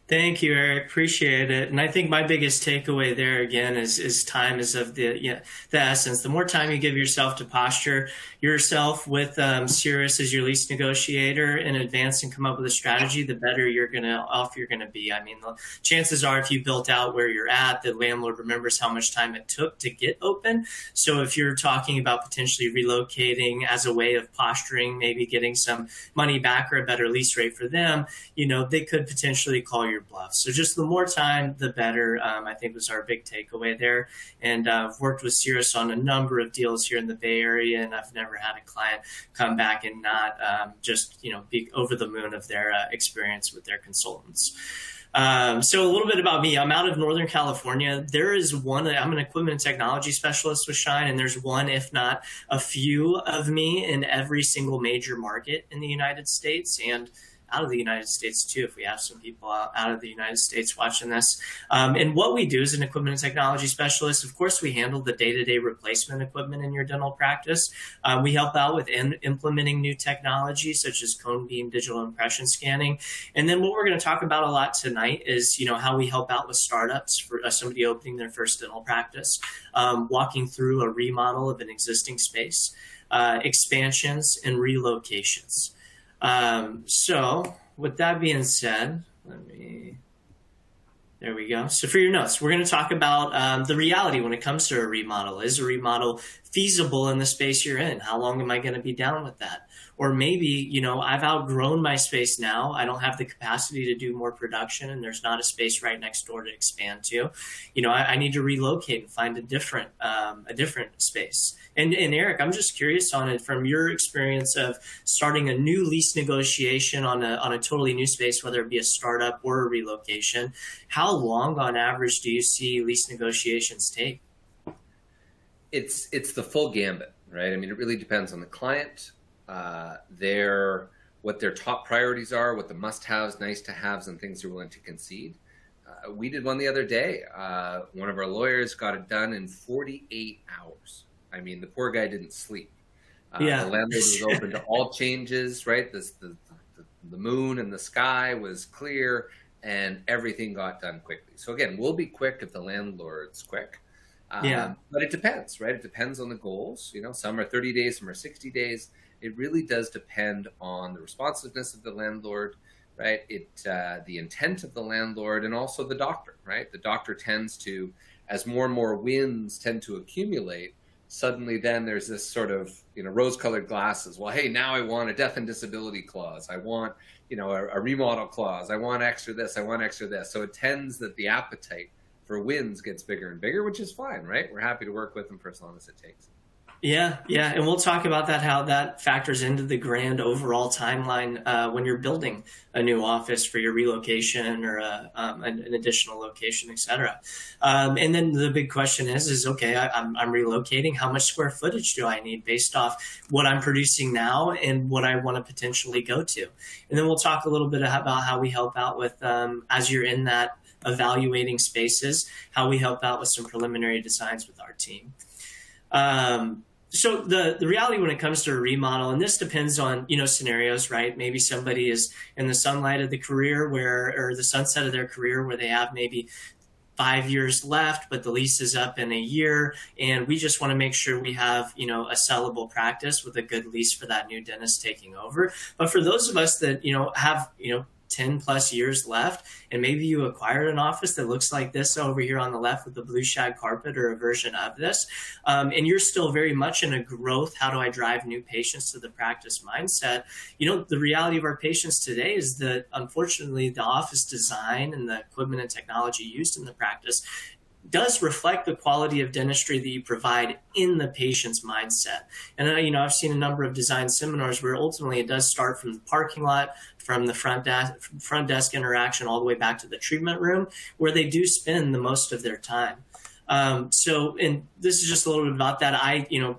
S2: Thank you, Eric. Appreciate it. And I think my biggest takeaway there again is time is of the essence. The more time you give yourself to posture yourself with Cirrus as your lease negotiator in advance and come up with a strategy, the better you're gonna be. I mean, the chances are if you built out where you're at, the landlord remembers how much time it took to get open. So if you're talking about potentially relocating as a way of posturing, maybe getting some money back or a better lease rate for them, they could potentially call your bluff. So just the more time, the better, I think was our big takeaway there. And I've worked with Cirrus on a number of deals here in the Bay Area, and I've never had a client come back and not be over the moon of their experience with their consultants. So a little bit about me. I'm out of Northern California. There is I'm an equipment and technology specialist with Schein, and there's one, if not a few of me in every single major market in the United States and out of the United States too, if we have some people out of the United States watching this. And what we do as an equipment and technology specialist, of course, we handle the day-to-day replacement equipment in your dental practice. We help out with implementing new technology such as cone beam digital impression scanning. And then what we're going to talk about a lot tonight is, how we help out with startups for somebody opening their first dental practice, walking through a remodel of an existing space, expansions and relocations. So with that being said, there we go. So for your notes, we're going to talk about the reality when it comes to a remodel. Is a remodel feasible in the space you're in? How long am I going to be down with that? Or maybe, I've outgrown my space now. I don't have the capacity to do more production and there's not a space right next door to expand to. I need to relocate and find a different space. And Eric, I'm just curious on it from your experience of starting a new lease negotiation on a totally new space, whether it be a startup or a relocation. How long on average do you see lease negotiations take?
S3: It's the full gambit, right? I mean, it really depends on the client, what their top priorities are, what the must-haves, nice-to-haves, and things they're willing to concede. We did one the other day. One of our lawyers got it done in 48 hours. I mean, the poor guy didn't sleep, The
S2: Yeah,
S3: landlord was
S2: sure.
S3: open to all changes, right? The moon and the sky was clear, and everything got done quickly. So again, we'll be quick if the landlord's quick.
S2: Yeah.
S3: But it depends, right? It depends on the goals. You know, some are 30 days, some are 60 days. It really does depend on the responsiveness of the landlord, right? The intent of the landlord, and also the doctor, right? The doctor tends to, as more and more wins tend to accumulate, suddenly then there's this sort of, rose-colored glasses. Well, hey, now I want a death and disability clause. I want, a remodel clause. I want extra this. I want extra this. So it tends that the appetite for wins gets bigger and bigger, which is fine, right? We're happy to work with them for as long as it takes.
S2: Yeah, yeah, and we'll talk about that, how that factors into the grand overall timeline when you're building a new office for your relocation or an additional location, et cetera. And then the big question is okay, I'm relocating. How much square footage do I need based off what I'm producing now and what I want to potentially go to? And then we'll talk a little bit about how we help out with, as you're in that evaluating spaces, how we help out with some preliminary designs with our team. So the reality when it comes to a remodel, and this depends on, scenarios, right? Maybe somebody is in the sunlight of the career or the sunset of their career where they have maybe 5 years left, but the lease is up in a year. And we just want to make sure we have, a sellable practice with a good lease for that new dentist taking over. But for those of us that, have, 10 plus years left, and maybe you acquired an office that looks like this over here on the left with the blue shag carpet or a version of this, and you're still very much in a growth, how do I drive new patients to the practice mindset? The reality of our patients today is that unfortunately the office design and the equipment and technology used in the practice does reflect the quality of dentistry that you provide in the patient's mindset. And I've seen a number of design seminars where ultimately it does start from the parking lot, from the front desk interaction all the way back to the treatment room, where they do spend the most of their time. And this is just a little bit about that.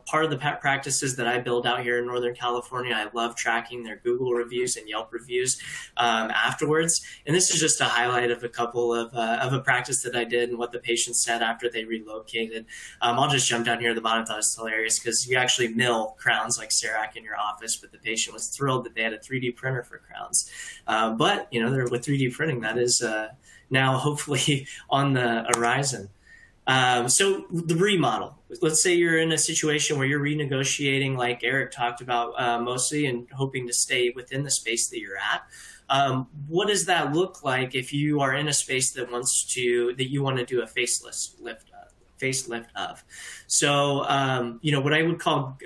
S2: Part of the practices that I build out here in Northern California, I love tracking their Google reviews and Yelp reviews afterwards. And this is just a highlight of a couple of a practice that I did and what the patients said after they relocated. I'll just jump down here at the bottom. I thought it was hilarious because you actually mill crowns like CEREC in your office, but the patient was thrilled that they had a 3D printer for crowns. But with 3D printing, that is now hopefully on the horizon. So the remodel, let's say you're in a situation where you're renegotiating like Eric talked about mostly and hoping to stay within the space that you're at. What does that look like if you are in a space that you want to do a facelift of? So, what I would call,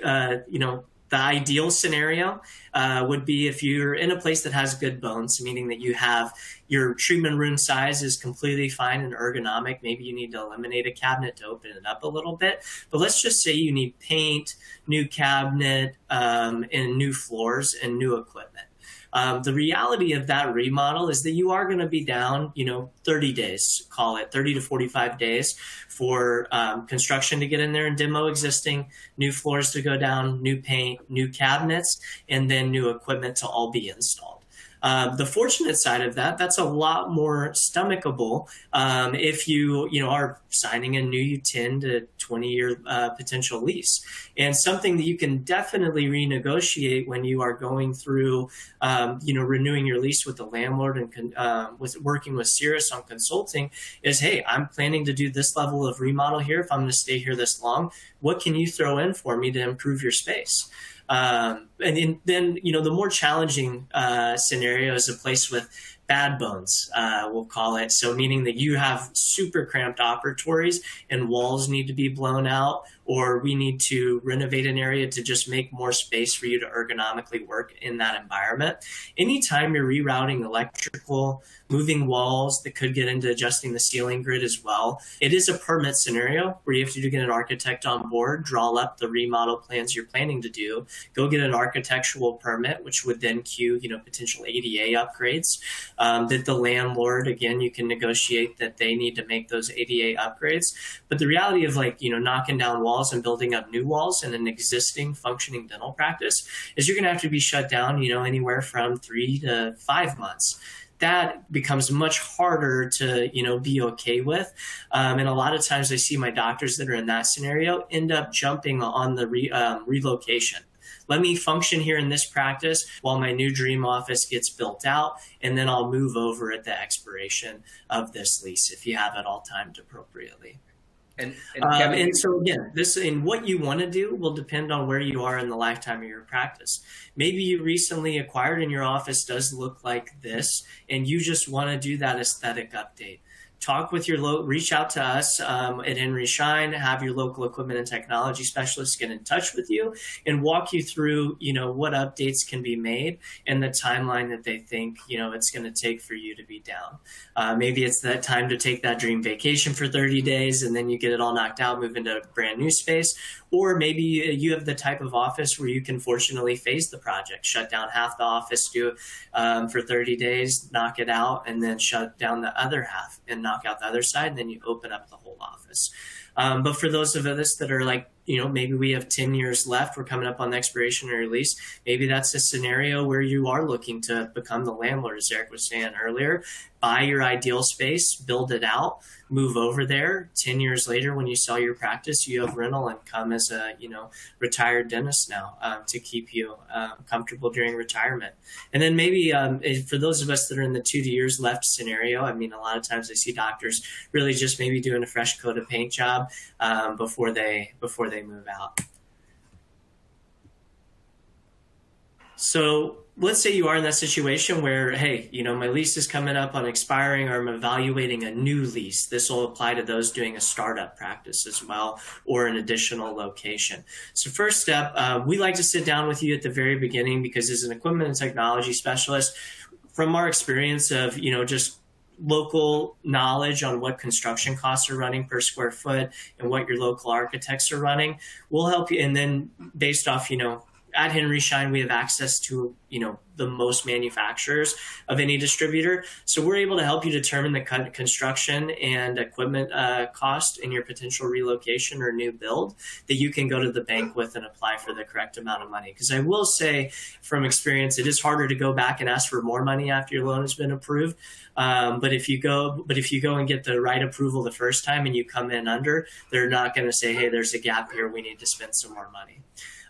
S2: the ideal scenario would be if you're in a place that has good bones, meaning that you have your treatment room size is completely fine and ergonomic. Maybe you need to eliminate a cabinet to open it up a little bit. But let's just say you need paint, new cabinet, and new floors and new equipment. The reality of that remodel is that you are going to be down, 30 days, call it 30 to 45 days for construction to get in there and demo existing, new floors to go down, new paint, new cabinets, and then new equipment to all be installed. The fortunate side of that's a lot more stomachable if you are signing a new 10 to 20-year potential lease, and something that you can definitely renegotiate when you are going through, renewing your lease with the landlord and with working with Cirrus on consulting is, hey, I'm planning to do this level of remodel here. If I'm going to stay here this long, what can you throw in for me to improve your space? And then, the more challenging scenario is a place with bad bones, we'll call it. So meaning that you have super cramped operatories and walls need to be blown out, or we need to renovate an area to just make more space for you to ergonomically work in that environment. Anytime you're rerouting electrical, moving walls that could get into adjusting the ceiling grid as well, it is a permit scenario where you have to get an architect on board, draw up the remodel plans you're planning to do, go get an architectural permit, which would then cue, potential ADA upgrades that the landlord, again, you can negotiate that they need to make those ADA upgrades. But the reality of knocking down walls and building up new walls in an existing functioning dental practice is you're going to have to be shut down, anywhere from 3 to 5 months. That becomes much harder to, be okay with. And a lot of times I see my doctors that are in that scenario end up jumping on the relocation. Let me function here in this practice while my new dream office gets built out, and then I'll move over at the expiration of this lease if you have it all timed appropriately.
S3: And Kevin,
S2: and so again, this and what you want to do will depend on where you are in the lifetime of your practice. Maybe you recently acquired and your office does look like this, and you just want to do that aesthetic update. Talk with your reach out to us at Henry Schein, have your local equipment and technology specialists get in touch with you and walk you through, what updates can be made and the timeline that they think, it's going to take for you to be down. Maybe it's that time to take that dream vacation for 30 days and then you get it all knocked out, move into a brand new space. Or maybe you have the type of office where you can fortunately phase the project, shut down half the office, do for 30 days, knock it out, and then shut down the other half and knock out the other side, and then you open up the whole office. But for those of us that are like, maybe we have 10 years left, we're coming up on the expiration of your lease. Maybe that's a scenario where you are looking to become the landlord, as Eric was saying earlier. Buy your ideal space, build it out, move over there. 10 years later, when you sell your practice, you have rental income as a, retired dentist now to keep you comfortable during retirement. And then maybe for those of us that are in the 2 years left scenario, a lot of times I see doctors really just maybe doing a fresh coat of paint job before they move out. So let's say you are in that situation where, hey, my lease is coming up on expiring, or I'm evaluating a new lease. This will apply to those doing a startup practice as well, or an additional location. So first step, we like to sit down with you at the very beginning, because as an equipment and technology specialist, from our experience of, just local knowledge on what construction costs are running per square foot and what your local architects are running, we'll help you. And then based off, at Henry Schein, we have access to, the most manufacturers of any distributor. So we're able to help you determine the construction and equipment cost in your potential relocation or new build that you can go to the bank with and apply for the correct amount of money. Because I will say from experience, it is harder to go back and ask for more money after your loan has been approved. But if you go and get the right approval the first time and you come in under, they're not going to say, hey, there's a gap here, we need to spend some more money.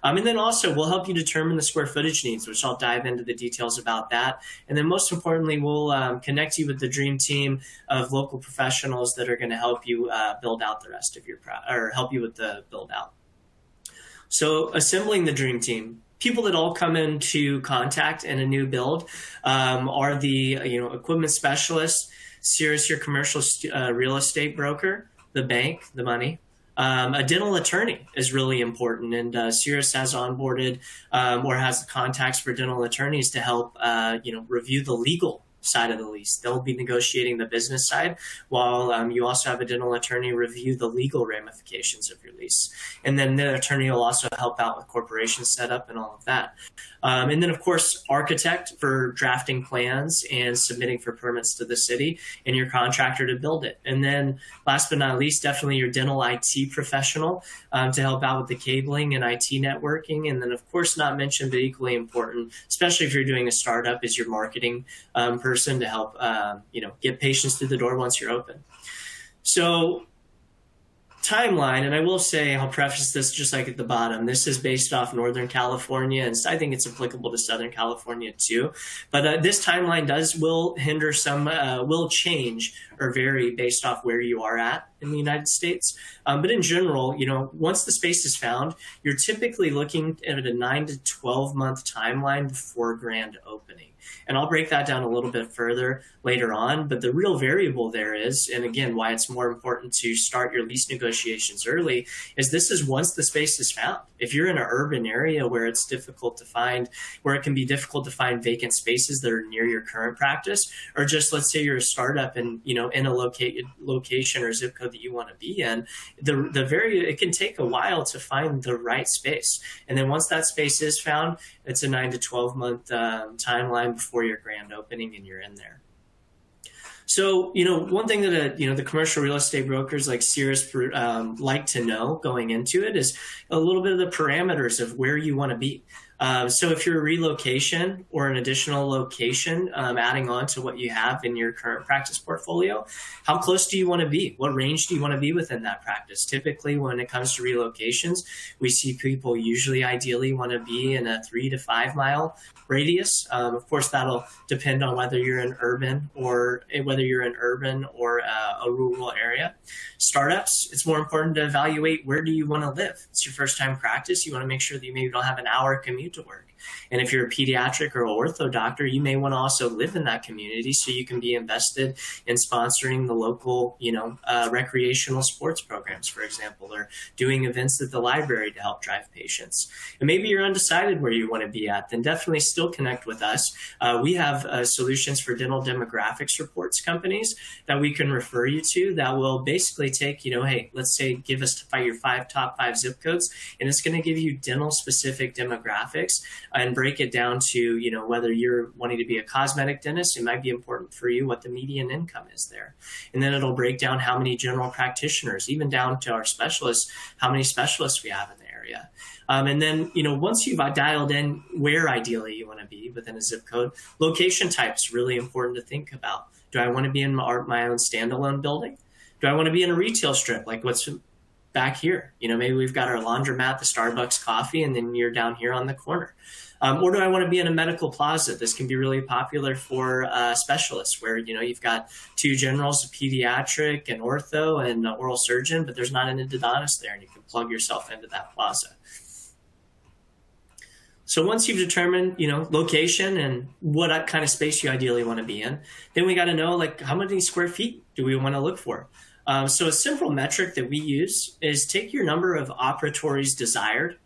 S2: And then also we'll help you determine the square footage needs, which I'll dive into the details about that. And then most importantly, we'll connect you with the dream team of local professionals that are going to help you build out the rest of your or help you with the build out. So assembling the dream team. People that all come into contact in a new build are the equipment specialist, Cirrus, your commercial real estate broker, the bank, the money. A dental attorney is really important, and Cirrus has onboarded or has contacts for dental attorneys to help review the legal side of the lease. They'll be negotiating the business side, while you also have a dental attorney review the legal ramifications of your lease. And then the attorney will also help out with corporation setup and all of that. And then, of course, architect for drafting plans and submitting for permits to the city, and your contractor to build it. And then last but not least, definitely your dental IT professional to help out with the cabling and IT networking. And then, of course, not mentioned, but equally important, especially if you're doing a startup, is your marketing person to help get patients through the door once you're open. So timeline, and I will say, I'll preface this just like at the bottom, this is based off Northern California, and I think it's applicable to Southern California too. But this timeline will hinder some, will change or vary based off where you are at in the United States. But in general, once the space is found, you're typically looking at a 9 to 12 month timeline before grand opening. And I'll break that down a little bit further later on. But the real variable there is, and again, why it's more important to start your lease negotiations early, is this is once the space is found. If you're in an urban area where it can be difficult to find vacant spaces that are near your current practice, or just let's say you're a startup and in a location or zip code that you want to be in, it can take a while to find the right space. And then once that space is found, it's a 9 to 12 month timeline before your grand opening, and you're in there. So, one thing that, the commercial real estate brokers like Cirrus like to know going into it is a little bit of the parameters of where you want to be. So if you're a relocation or an additional location, adding on to what you have in your current practice portfolio, how close do you want to be? What range do you want to be within that practice? Typically, when it comes to relocations, we see people usually ideally want to be in a 3 to 5 mile radius. Of course, that'll depend on whether you're in urban or a rural area. Startups, it's more important to evaluate where do you want to live. It's your first time practice. You want to make sure that you maybe don't have an hour commute to work. And if you're a pediatric or ortho doctor, you may want to also live in that community so you can be invested in sponsoring the local, recreational sports programs, for example, or doing events at the library to help drive patients. And maybe you're undecided where you want to be at, then definitely still connect with us. We have solutions for dental demographics reports companies that we can refer you to that will basically take, hey, let's say give us your top five zip codes, and it's going to give you dental specific demographics and break it down to, whether you're wanting to be a cosmetic dentist, it might be important for you what the median income is there. And then it'll break down how many general practitioners, even down to our specialists, how many specialists we have in the area. And then, once you've dialed in where ideally you want to be within a zip code, location type is really important to think about. Do I want to be in my own standalone building? Do I want to be in a retail strip like what's back here? Maybe we've got our laundromat, the Starbucks coffee, and then you're down here on the corner. Or do I want to be in a medical plaza? This can be really popular for specialists where, you've got two generals, a pediatric, an ortho, and an oral surgeon, but there's not an endodontist there, and you can plug yourself into that plaza. So once you've determined, location and what kind of space you ideally want to be in, then we got to know, how many square feet do we want to look for? So a simple metric that we use is take your number of operatories desired.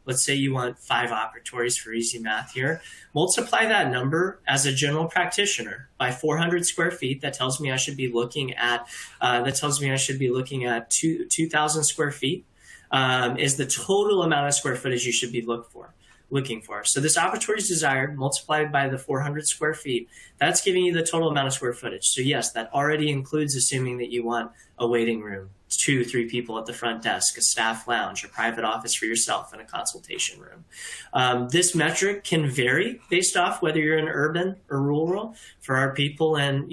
S2: Let's say you want 5 operatories for easy math here. Multiply that number as a general practitioner by 400 square feet. That tells me I should be looking at 2,000 square feet is the total amount of square footage you should be looking for. So this operatory is desired multiplied by the 400 square feet. That's giving you the total amount of square footage. So yes, that already includes assuming that you want a waiting room, 2-3 people at the front desk, a staff lounge, a private office for yourself, and a consultation room. This metric can vary based off whether you're in urban or rural. For our people in,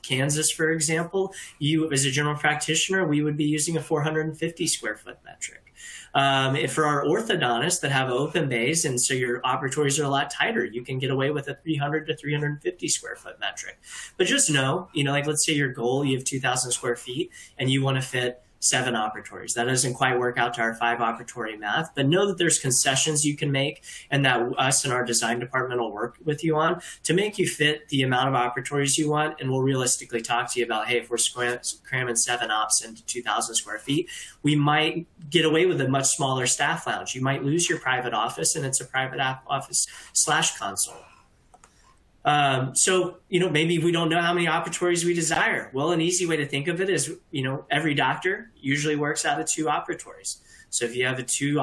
S2: Kansas, for example, you as a general practitioner, we would be using a 450 square foot metric. If for our orthodontists that have open bays and so your operatories are a lot tighter, you can get away with a 300 to 350 square foot metric. But just know, let's say your goal, you have 2,000 square feet and you want to fit 7 operatories. That doesn't quite work out to our 5 operatory math, but know that there's concessions you can make and that us and our design department will work with you on to make you fit the amount of operatories you want. And we'll realistically talk to you about, hey, if we're cramming 7 ops into 2,000 square feet, we might get away with a much smaller staff lounge. You might lose your private office and it's a private office / console. So, maybe we don't know how many operatories we desire. Well, an easy way to think of it is, every doctor usually works out of 2 operatories. So if you have a 2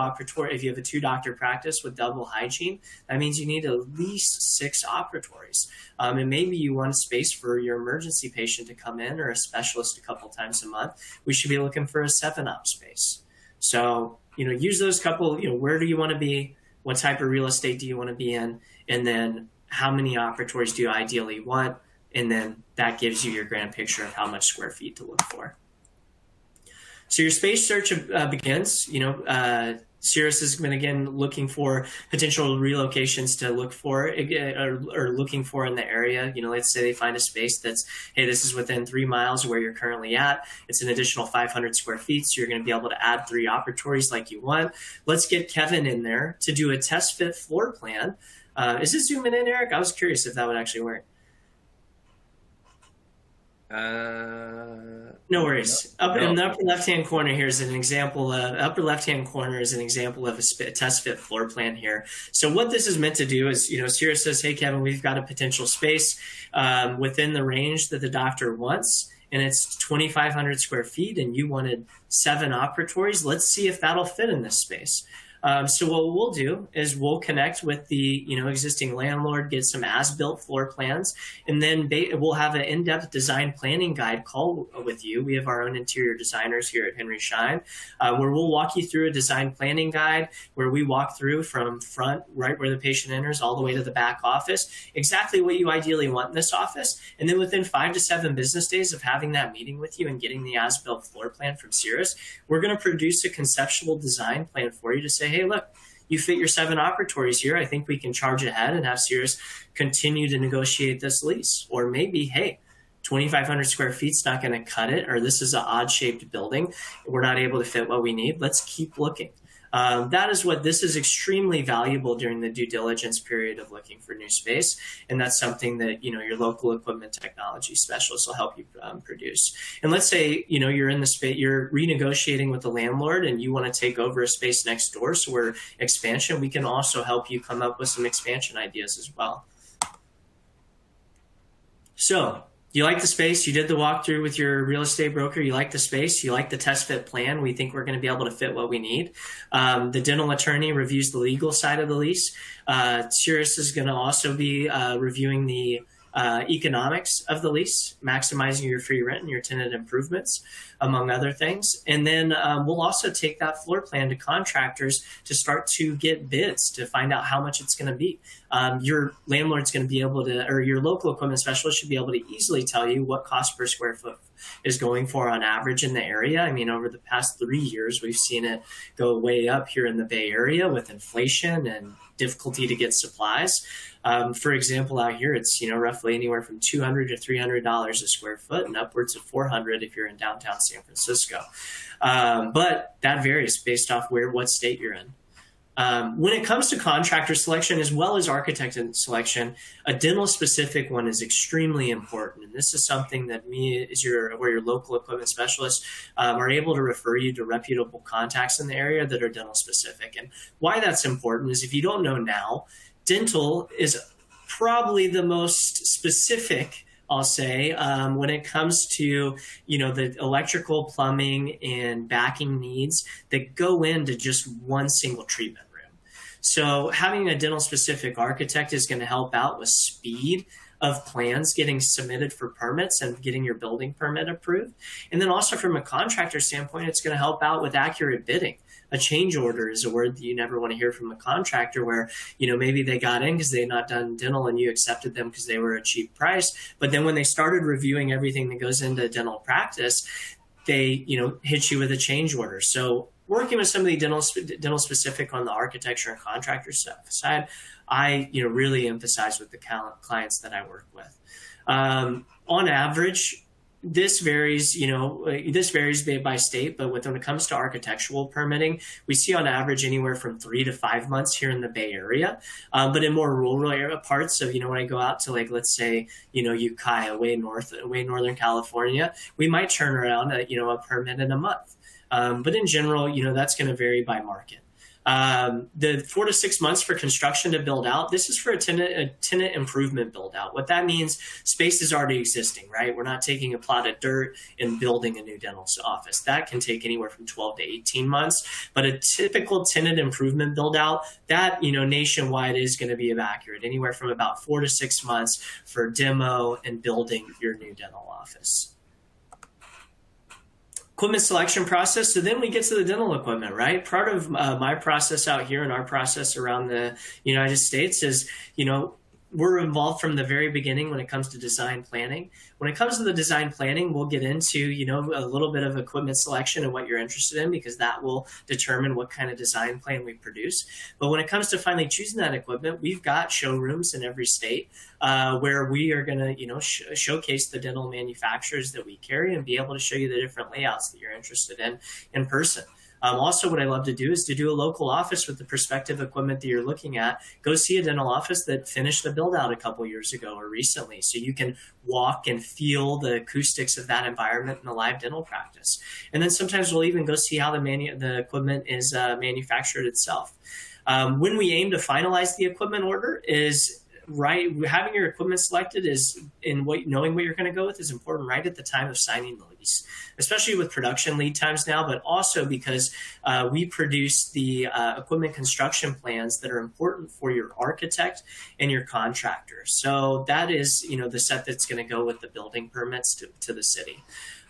S2: doctor practice with double hygiene, that means you need at least 6 operatories. And maybe you want a space for your emergency patient to come in or a specialist a couple times a month. We should be looking for a 7-op space. So, use those couple, where do you want to be? What type of real estate do you want to be in? And then how many operatories do you ideally want? And then that gives you your grand picture of how much square feet to look for. So your space search begins. Cirrus has been, again, looking for potential relocations to look for or looking for in the area. Let's say they find a space that's, hey, this is within 3 miles of where you're currently at. It's an additional 500 square feet, so you're going to be able to add 3 operatories like you want. Let's get Kevin in there to do a test fit floor plan. Is this zooming in, Eric? I was curious if that would actually work. No worries. In the upper left-hand corner here is an example of a test fit floor plan here. So what this is meant to do is, Cirrus says, hey, Kevin, we've got a potential space within the range that the doctor wants, and it's 2,500 square feet, and you wanted 7 operatories. Let's see if that'll fit in this space. So what we'll do is we'll connect with the existing landlord, get some as-built floor plans, and then we'll have an in-depth design planning guide call with you. We have our own interior designers here at Henry Schein, where we'll walk you through a design planning guide where we walk through from front, right where the patient enters, all the way to the back office, exactly what you ideally want in this office. And then within 5 to 7 business days of having that meeting with you and getting the as-built floor plan from Cirrus, we're going to produce a conceptual design plan for you to say, hey, look, you fit your 7 operatories here. I think we can charge ahead and have Cirrus continue to negotiate this lease. Or maybe, hey, 2,500 square feet's not going to cut it, or this is an odd-shaped building. We're not able to fit what we need. Let's keep looking. This is extremely valuable during the due diligence period of looking for new space. And that's something that, your local equipment technology specialist will help you produce. And let's say, you're in the space, you're renegotiating with the landlord and you want to take over a space next door. So we're expansion. We can also help you come up with some expansion ideas as well. So, you like the space, you did the walkthrough with your real estate broker, you like the space, you like the test fit plan, we think we're going to be able to fit what we need. The dental attorney reviews the legal side of the lease. Cirrus is going to also be reviewing the economics of the lease, maximizing your free rent and your tenant improvements, among other things. And then we'll also take that floor plan to contractors to start to get bids to find out how much it's going to be. Your landlord's going to be able to, or your local equipment specialist should be able to easily tell you what cost per square foot is going for on average in the area. I mean, over the past 3 years, we've seen it go way up here in the Bay Area with inflation and difficulty to get supplies. For example, out here, it's roughly anywhere from $200 to $300 a square foot, and upwards of $400 if you're in downtown San Francisco. But that varies based off what state you're in. When it comes to contractor selection as well as architect selection, a dental specific one is extremely important. And this is something that your local equipment specialists are able to refer you to reputable contacts in the area that are dental specific. And why that's important is, if you don't know now, dental is probably the most specific, I'll say, when it comes to, the electrical, plumbing, and backing needs that go into just one single treatment room. So having a dental specific architect is going to help out with speed of plans getting submitted for permits and getting your building permit approved. And then also from a contractor standpoint, it's going to help out with accurate bidding. A change order is a word that you never want to hear from a contractor where, maybe they got in because they had not done dental and you accepted them because they were a cheap price. But then when they started reviewing everything that goes into dental practice, they, hit you with a change order. So working with somebody dental specific on the architecture and contractor side, I, really emphasize with the clients that I work with. On average, this varies by state, but when it comes to architectural permitting, we see on average anywhere from 3 to 5 months here in the Bay Area. But in more rural area parts of, when I go out to, like, let's say, Ukiah, way northern California, we might turn around a permit in a month. But in general, that's going to vary by market. The 4 to 6 months for construction to build out, this is for a tenant improvement build out. What that means, space is already existing, right? We're not taking a plot of dirt and building a new dental office. That can take anywhere from 12 to 18 months. But a typical tenant improvement build out, that, nationwide is going to be accurate, anywhere from about 4 to 6 months for demo and building your new dental office. Equipment selection process. So then we get to the dental equipment, right? Part of my process out here and our process around the United States is, we're involved from the very beginning when it comes to design planning. When it comes to the design planning, we'll get into, a little bit of equipment selection and what you're interested in, because that will determine what kind of design plan we produce. But when it comes to finally choosing that equipment, we've got showrooms in every state where we are going to, showcase the dental manufacturers that we carry and be able to show you the different layouts that you're interested in person. Also, what I love to do is to do a local office with the prospective equipment that you're looking at. Go see a dental office that finished a build out a couple years ago or recently, so you can walk and feel the acoustics of that environment in a live dental practice. And then sometimes we'll even go see how the equipment is manufactured itself. When we aim to finalize the equipment order is right, having your equipment selected is in knowing what you're going to go with is important right at the time of signing the lease, especially with production lead times now, but also because we produce the equipment construction plans that are important for your architect and your contractor. So that is, the set that's going to go with the building permits to the city.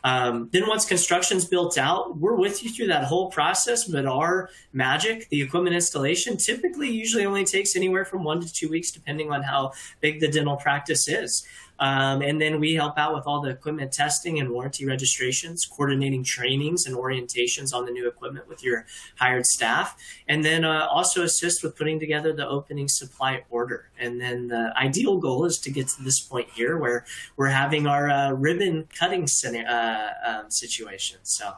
S2: Then once construction's built out, we're with you through that whole process, but our magic, the equipment installation, typically usually only takes anywhere from 1 to 2 weeks, depending on how big the dental practice is. And then we help out with all the equipment testing and warranty registrations, coordinating trainings and orientations on the new equipment with your hired staff, and then also assist with putting together the opening supply order. And then the ideal goal is to get to this point here where we're having our ribbon cutting situation. So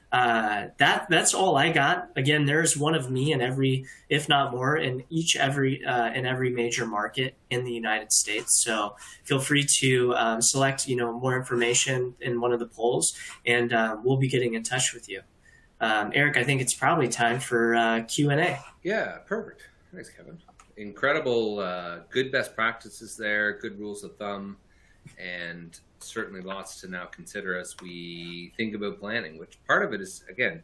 S2: that's all I got. Again, there's one of me in every, if not more, in every major market in the United States. So feel free to select, more information in one of the polls, and we'll be getting in touch with you. Eric, I think it's probably time for Q&A.
S3: Yeah, perfect. Thanks, Kevin. Incredible, good best practices there, good rules of thumb, and certainly lots to now consider as we think about planning, which part of it is, again,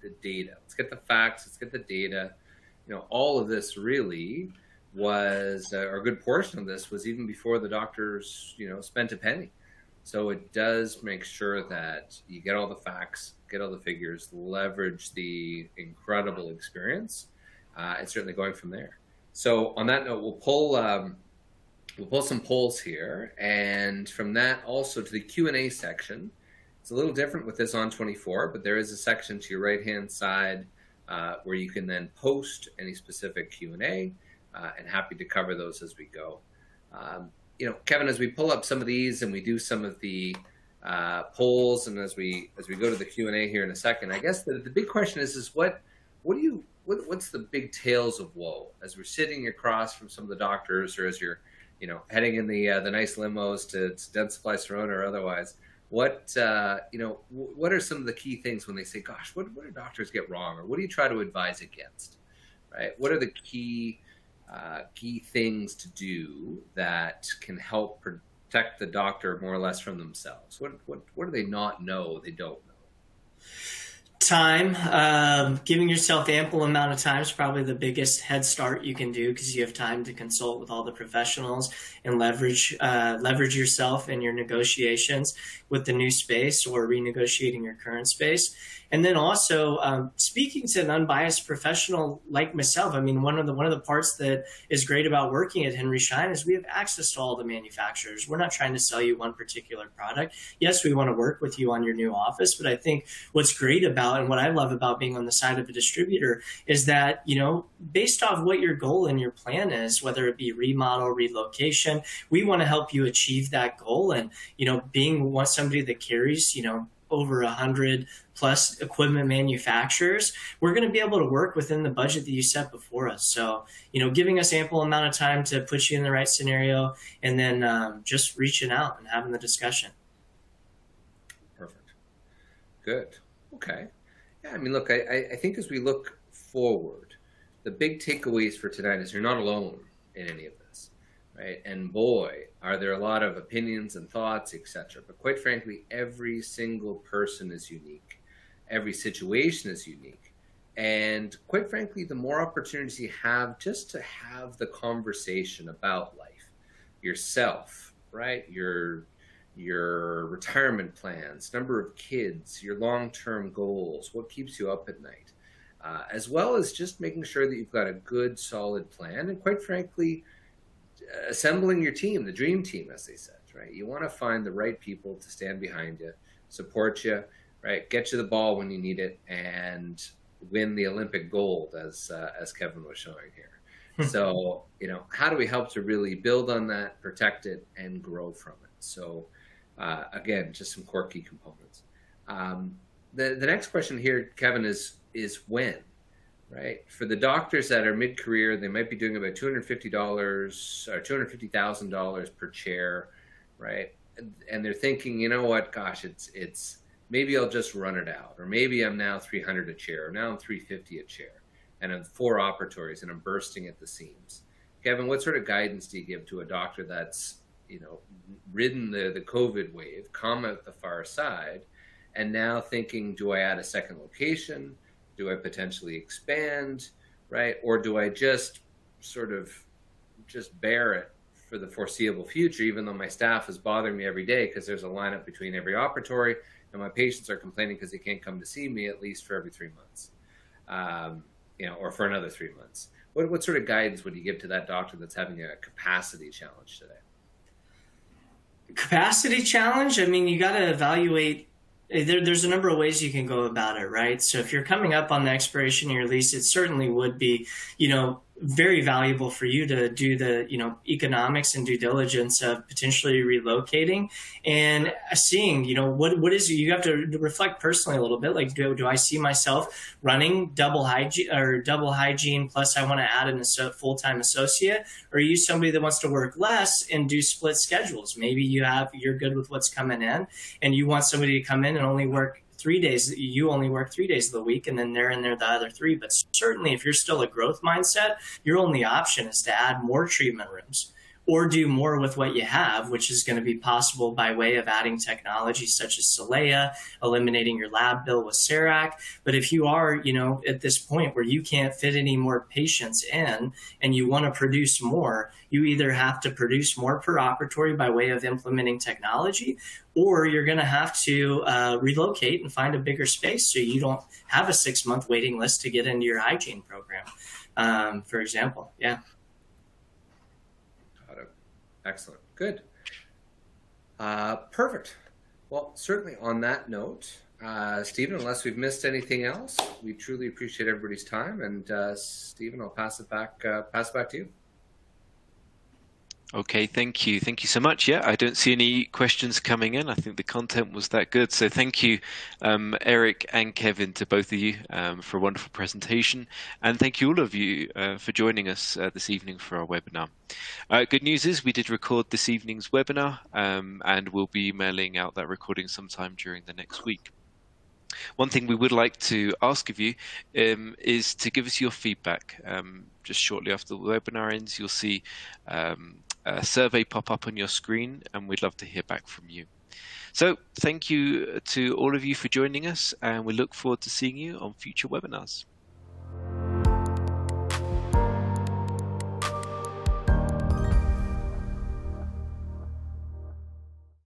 S3: the data. Let's get the facts, let's get the data. All of this really was, or a good portion of this was even before the doctors, spent a penny. So it does make sure that you get all the facts, get all the figures, leverage the incredible experience, and certainly going from there. So on that note, we'll pull some polls here, and from that also to the Q&A section. It's a little different with this on 24, but there is a section to your right-hand side where you can then post any specific Q&A, and happy to cover those as we go. Kevin, as we pull up some of these and we do some of the polls, and as we go to the Q&A here in a second, I guess the big question is what's the big tales of woe as we're sitting across from some of the doctors, or as you're heading in the nice limos to Dentsply Sirona or otherwise? What are some of the key things when they say, "Gosh, what do doctors get wrong?" Or what do you try to advise against? Right? What are the key things to do that can help protect the doctor more or less from themselves? What do they not know? They don't know.
S2: Time, giving yourself ample amount of time is probably the biggest head start you can do, because you have time to consult with all the professionals and leverage yourself in your negotiations with the new space or renegotiating your current space. And then also speaking to an unbiased professional like myself. I mean, one of the parts that is great about working at Henry Schein is we have access to all the manufacturers. We're not trying to sell you one particular product. Yes, we want to work with you on your new office, but I think what's great about, and what I love about being on the side of a distributor, is that, based off what your goal and your plan is, whether it be remodel, relocation, we want to help you achieve that goal. And, being somebody that carries, over 100 plus equipment manufacturers, we're going to be able to work within the budget that you set before us. So, giving us ample amount of time to put you in the right scenario, and then just reaching out and having the discussion.
S3: Perfect. Good. Okay. Yeah, I mean, look, I think as we look forward, the big takeaways for tonight is you're not alone in any of this, right? And boy, are there a lot of opinions and thoughts, etc. But quite frankly, every single person is unique. Every situation is unique. And quite frankly, the more opportunities you have just to have the conversation about life, yourself, right? Your retirement plans, number of kids, your long-term goals, what keeps you up at night, as well as just making sure that you've got a good, solid plan. And quite frankly, assembling your team, the dream team, as they said, right? You want to find the right people to stand behind you, support you, right? Get you the ball when you need it, and win the Olympic gold, as Kevin was showing here. So, how do we help to really build on that, protect it, and grow from it? So, again, just some core key components. The next question here, Kevin, is when, right? For the doctors that are mid-career, they might be doing about $250 or $250,000 per chair, right? And they're thinking, you know what, gosh, it's maybe I'll just run it out, or maybe I'm now $300 a chair, or now I'm $350 a chair, and I'm 4 operatories and I'm bursting at the seams. Kevin, what sort of guidance do you give to a doctor that's, ridden the COVID wave, come out the far side, and now thinking, do I add a second location? Do I potentially expand, right? Or do I just sort of just bear it for the foreseeable future, even though my staff is bothering me every day because there's a lineup between every operatory and my patients are complaining because they can't come to see me at least for every 3 months, or for another 3 months. What sort of guidance would you give to that doctor that's having a capacity challenge today?
S2: Capacity challenge, I mean, you got to evaluate. There's a number of ways you can go about it, right? So if you're coming up on the expiration of your lease, it certainly would be, very valuable for you to do the, economics and due diligence of potentially relocating and seeing, what is, you have to reflect personally a little bit. Like, do I see myself running double hygiene plus I want to add a full-time associate? Or are you somebody that wants to work less and do split schedules? Maybe you're good with what's coming in and you want somebody to come in and only work 3 days. You only work 3 days of the week and then they're in there the other 3. But certainly if you're still a growth mindset, your only option is to add more treatment rooms or do more with what you have, which is going to be possible by way of adding technology such as Solea, eliminating your lab bill with Serac. But if you are, at this point where you can't fit any more patients in and you want to produce more, you either have to produce more per operatory by way of implementing technology, or you're going to have to relocate and find a bigger space so you don't have a 6-month waiting list to get into your hygiene program, for example. Yeah.
S3: Excellent. Good. Perfect. Well, certainly on that note, Stephen, unless we've missed anything else, we truly appreciate everybody's time. And Stephen, I'll pass it back to you.
S1: Okay, thank you. Thank you so much. Yeah, I don't see any questions coming in. I think the content was that good. So thank you, Eric and Kevin, to both of you for a wonderful presentation. And thank you all of you for joining us this evening for our webinar. Good news is we did record this evening's webinar and we'll be emailing out that recording sometime during the next week. One thing we would like to ask of you is to give us your feedback. Just shortly after the webinar ends, you'll see a survey pop up on your screen, and we'd love to hear back from you. So thank you to all of you for joining us, and we look forward to seeing you on future webinars.